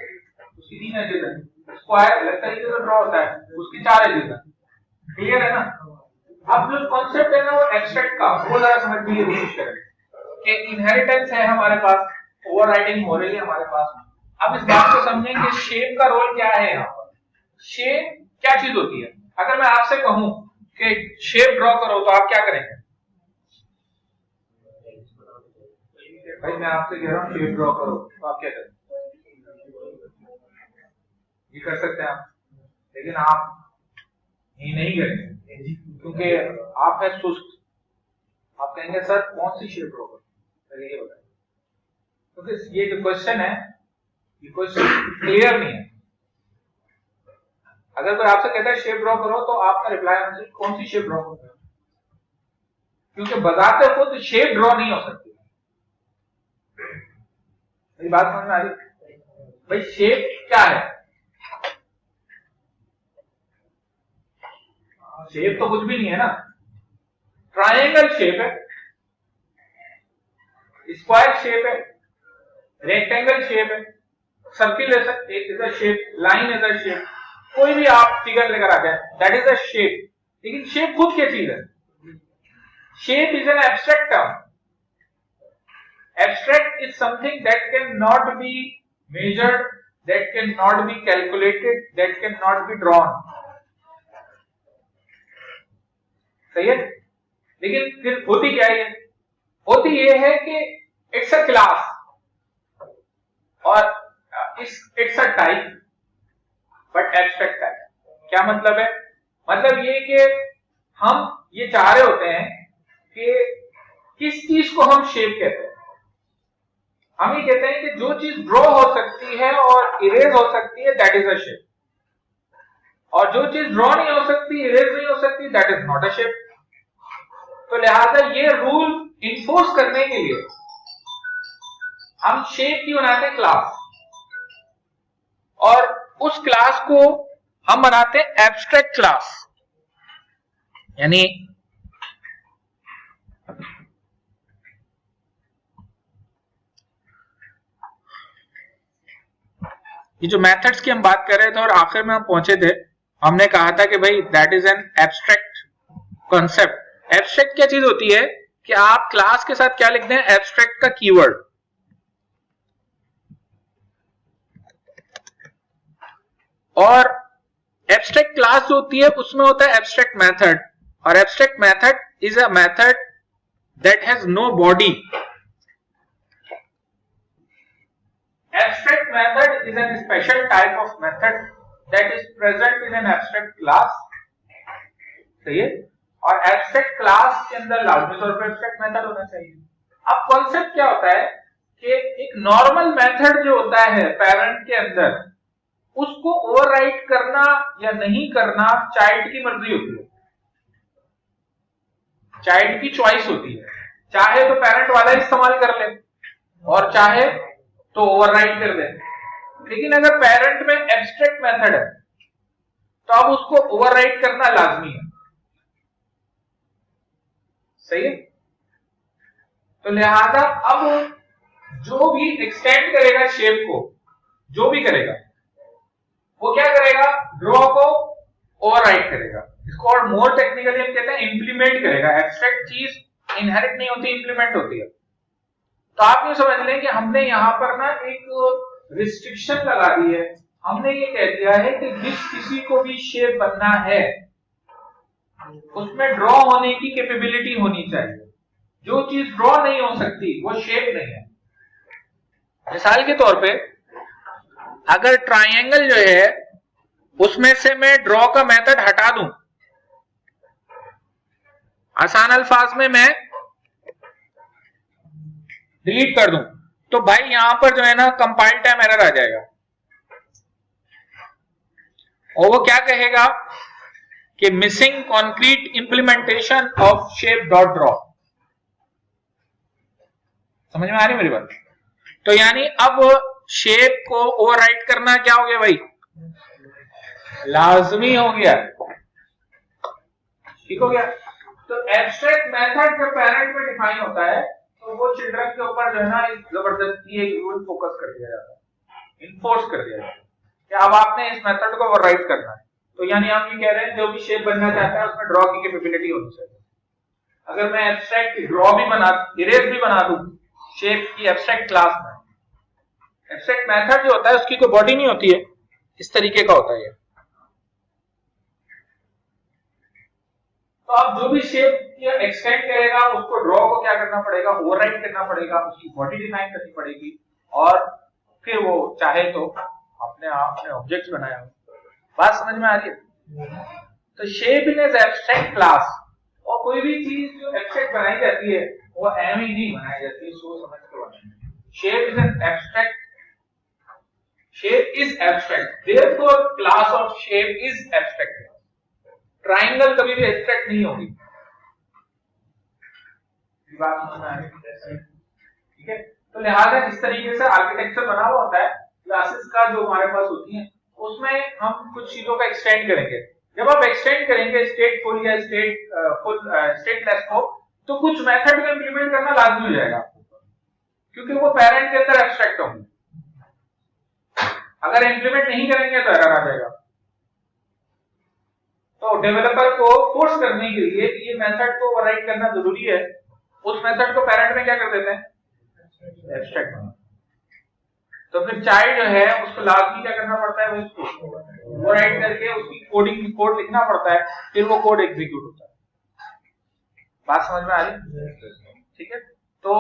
A: उसकी 3 एजेस है, स्क्वायर अलग तरीके से ड्रॉ होता है उसकी 4 एजेस है, क्लियर है ना। अब जो कॉन्सेप्ट है ना वो एब्स्ट्रैक्ट का, वो जरा समझने की कोशिश करें कि इनहेरिटेंस है हमारे पास, ओवरराइडिंग हो रही है हमारे पास। अब इस बात को समझें कि शेप का रोल क्या है यहाँ पर। शेप क्या चीज होती है? अगर मैं आपसे कहूं कि शेप ड्रॉ करो तो आप क्या करेंगे? भाई मैं आपसे कह रहा हूं शेप ड्रॉ करो तो आप क्या करेंगे? ये कर सकते हैं आप, लेकिन आप ये नहीं करेंगे क्योंकि आप है सुस्त। आप कहेंगे सर कौन सी शेप ड्रॉ करो, ये बताइए, क्योंकि ये जो क्वेश्चन है ये क्वेश्चन क्लियर नहीं है। अगर कोई आपसे कहता है शेप ड्रॉ करो तो आपका रिप्लाई होना चाहिए कौन सी शेप ड्रॉ करो, क्योंकि बजाते खुद शेप ड्रॉ नहीं हो सकती। मेरी बात समझ में आ रही? भाई शेप क्या है? शेप तो कुछ भी नहीं है ना। ट्रायंगल शेप है, स्क्वायर शेप है, रेक्टेंगल शेप है, circle is a shape, line is a shape, कोई भी आप फिगर लेकर आते हैं दैट इज अ शेप। लेकिन शेप खुद क्या चीज है? Shape is an abstract term. Abstract is something that cannot be measured, that cannot be calculated, that cannot be drawn. सही है? लेकिन फिर होती क्या है? होती ये है कि it's a class और it's a type, but abstract type. क्या मतलब है? मतलब ये कि हम ये चाह रहे होते हैं कि किस चीज को हम शेप कहते हैं। हम ये कहते हैं कि जो चीज ड्रॉ हो सकती है और इरेज हो सकती है दैट इज अ शेप, और जो चीज ड्रॉ नहीं हो सकती, इरेज नहीं हो सकती, that is not a shape. तो लिहाजा ये रूल इन्फोर्स करने के लिए हम शेप की बनाते हैं क्लास, और उस क्लास को हम बनाते हैं एब्स्ट्रैक्ट क्लास। यानी ये जो मेथड्स की हम बात कर रहे थे और आखिर में हम पहुंचे थे, हमने कहा था कि भाई that is an abstract concept. Abstract क्या चीज होती है कि आप क्लास के साथ क्या लिखते हैं? एब्स्ट्रैक्ट का कीवर्ड। और एब्स्ट्रैक्ट क्लास जो होती है उसमें होता है एब्स्ट्रैक्ट मेथड, और abstract method is a method that has no body. Abstract method is a special type of method that is present in an abstract class. सही है? और abstract class के अंदर लाजमी तौर पर abstract method होना चाहिए। अब कॉन्सेप्ट क्या होता है कि एक नॉर्मल मेथड जो होता है पेरेंट के अंदर, उसको ओवरराइट करना या नहीं करना चाइल्ड की मर्जी होती है, चाइल्ड की चॉइस होती है। चाहे तो पेरेंट वाला इस्तेमाल कर ले और चाहे तो ओवरराइट कर दे। लेकिन अगर पेरेंट में एब्स्ट्रैक्ट मेथड है तो अब उसको ओवरराइट करना लाजमी है। सही है? तो लिहाजा अब जो भी एक्सटेंड करेगा शेप को, जो भी करेगा वो क्या करेगा? ड्रॉ को ओवरराइट करेगा। इसको और मोर टेक्निकली हम कहते हैं इंप्लीमेंट करेगा। एब्स्ट्रैक्ट चीज इनहेरिट नहीं होती, इंप्लीमेंट होती है। तो आप ये समझ लें कि हमने यहां पर ना एक रिस्ट्रिक्शन लगा दी है। हमने ये कह दिया है कि जिस किसी को भी शेप बनना है उसमें ड्रॉ होने की कैपेबिलिटी होनी चाहिए। जो चीज ड्रॉ नहीं हो सकती वो शेप नहीं है। मिसाल के तौर पे अगर ट्राइंगल जो है उसमें से मैं ड्रॉ का मेथड हटा दूं, आसान अल्फाज में मैं डिलीट कर दूं, तो भाई यहां पर जो है ना कंपाइल टाइम एरर आ जाएगा, और वो क्या कहेगा कि missing concrete implementation of shape dot draw. समझ में आ रही मेरी बात? तो यानी अब शेप को ओवरराइट करना क्या हो गया भाई, लाजमी हो गया, ठीक हो गया। तो एब्स्ट्रैक्ट मेथड जब पेरेंट में डिफाइन होता है तो वो चिल्ड्रन के ऊपर जो है ना जबरदस्ती एक रूल फोकस कर दिया जाता है, इन्फोर्स कर दिया जाता है कि अब आपने इस मेथड को ओवरराइट करना है। तो यानी आप ये कह रहे हैं जो भी शेप बनना चाहता है उसमें ड्रॉ की कैपेबिलिटी होनी चाहिए। अगर मैं एब्स्ट्रैक्ट ड्रॉ भी बना, इरेज भी बना दूं शेप की एब्स्ट्रैक्ट क्लास में, एब्स्ट्रैक्ट मेथड जो होता है उसकी कोई बॉडी नहीं होती है, इस तरीके का होता है ये। तो आप जो भी शेप एक्सटेंड करेगा उसको ड्रॉ को क्या करना पड़ेगा, ओवरराइट करना पड़ेगा, उसकी बॉडी डिफाइन करनी पड़ेगी और फिर वो चाहे तो अपने आप में ऑब्जेक्ट्स बनाया हो। बात समझ में आ रही है? तो shape in as abstract class, और कोई भी चीज जो एब्स्ट्रैक्ट बनाई जाती है वो एम ही नहीं बनाई जाती है, सोच समझ के बनाई। Shape is an abstract, shape is abstract, therefore class of shape is abstract. Triangle कभी भी एब्स्ट्रैक्ट नहीं होगी, बात समझ में आ रही है? ठीक है। तो लिहाजा इस तरीके से आर्किटेक्चर बना हुआ होता है क्लासेस का जो हमारे पास होती है, उसमें हम कुछ चीजों का एक्सटेंड करेंगे। जब आप एक्सटेंड करेंगे स्टेटफुल या स्टेटलेस को, तो कुछ मेथड को इंप्लीमेंट करना लाजमी हो जाएगा आपको, क्योंकि वो पेरेंट के अंदर एब्स्ट्रैक्ट होंगे। अगर इंप्लीमेंट नहीं करेंगे तो एरर आ जाएगा। तो डेवलपर को फोर्स करने के लिए ये मेथड को ओवरराइट करना जरूरी है, उस मेथड को पेरेंट में क्या कर देते हैं, एब्स्ट्रैक्ट। तो फिर चाइल्ड जो है उसको लाजमी क्या करना पड़ता है, उसको ओवरराइट करके उसकी कोडिंग कोड लिखना पड़ता है, फिर वो कोड एग्जीक्यूट होता है। बात समझ में आ रही? ठीक है। तो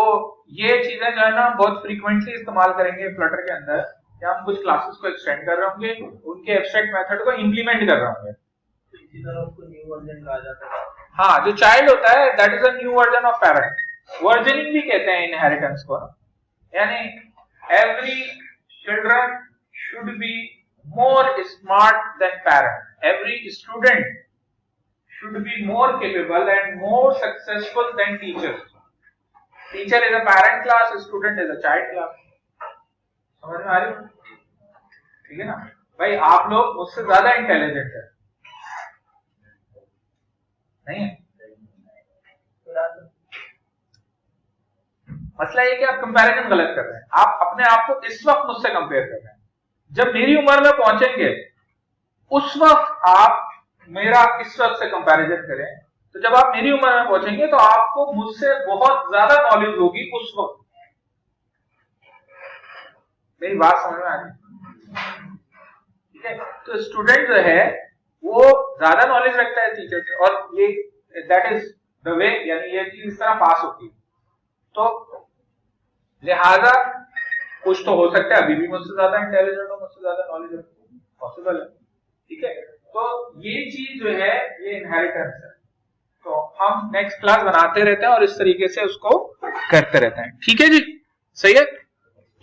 A: ये चीजें जो है ना बहुत फ्रीक्वेंटली इस्तेमाल करेंगे फ्लटर के अंदर, कि हम कुछ क्लासेस को एक्सटेंड कर रहे होंगे, उनके एब्स्ट्रैक्ट मेथड को इंप्लीमेंट कर रहे होंगे। उसको न्यू वर्जन कहा जाता है। हाँ, जो चाइल्ड होता है that is a new version of parent. Versioning भी कहते हैं इनहेरिटेंस को, यानी every children should be more smart than parent, every student should be more capable and more successful than teachers. Teacher is a parent class, student is a child class. समझ में आ रही? ठीक है ना भाई, आप लोग मुझसे ज्यादा इंटेलिजेंट है, नहीं है? मसला ये कि आप कंपैरिजन गलत कर रहे हैं, आप अपने आप को इस वक्त मुझसे कंपेयर कर रहे हैं। जब मेरी उम्र में पहुंचेंगे उस वक्त आप मेरा इस वक्त से कंपैरिजन करें, तो जब आप मेरी उम्र में पहुंचेंगे तो आपको मुझसे बहुत ज्यादा नॉलेज होगी उस वक्त। मेरी बात समझ में आ रही? ठीक है। तो स्टूडेंट जो है वो ज्यादा नॉलेज रखता है टीचर से, और ये दैट इज द वे, यानी ये चीज इस तरह पास होती है। तो लिहाजा कुछ तो हो सकता है अभी भी मुझसे ज्यादा इंटेलिजेंट हो, मुझसे ज्यादा नॉलेज हो, पॉसिबल है। ठीक है। तो ये चीज जो है ये इनहेरिटेंस है। तो हम नेक्स्ट क्लास बनाते रहते हैं और इस तरीके से उसको करते रहते हैं। ठीक है जी, सही है।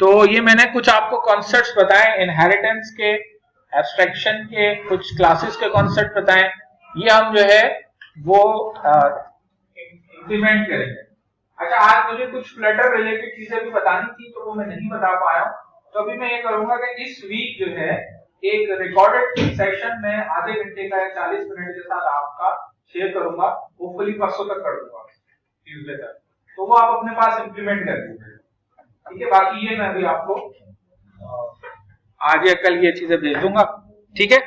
A: तो ये मैंने कुछ आपको कॉन्सेप्ट्स बताए इनहेरिटेंस के, एब्स्ट्रैक्शन के, कुछ क्लासेस के कॉन्सेप्ट बताएं, ये हम जो है वो इंप्लीमेंट करेंगे। अच्छा, आज मुझे कुछ फ्लटर रिलेटेड चीजें भी बतानी थी तो वो मैं नहीं बता पाया हूं, तो अभी मैं ये करूंगा कि इस वीक जो है एक रिकॉर्डेड सेशन में आधे घंटे का या 40 मिनट के साथ आपका शेयर करूंगा, होपफुली परसों तक कर दूंगा, ट्यूसडे तक, तो वो आप अपने पास इंप्लीमेंट कर दीजिए। ठीक है। बाकी ये मैं भी आपको आज या कल ये चीजें भेज दूंगा। ठीक है।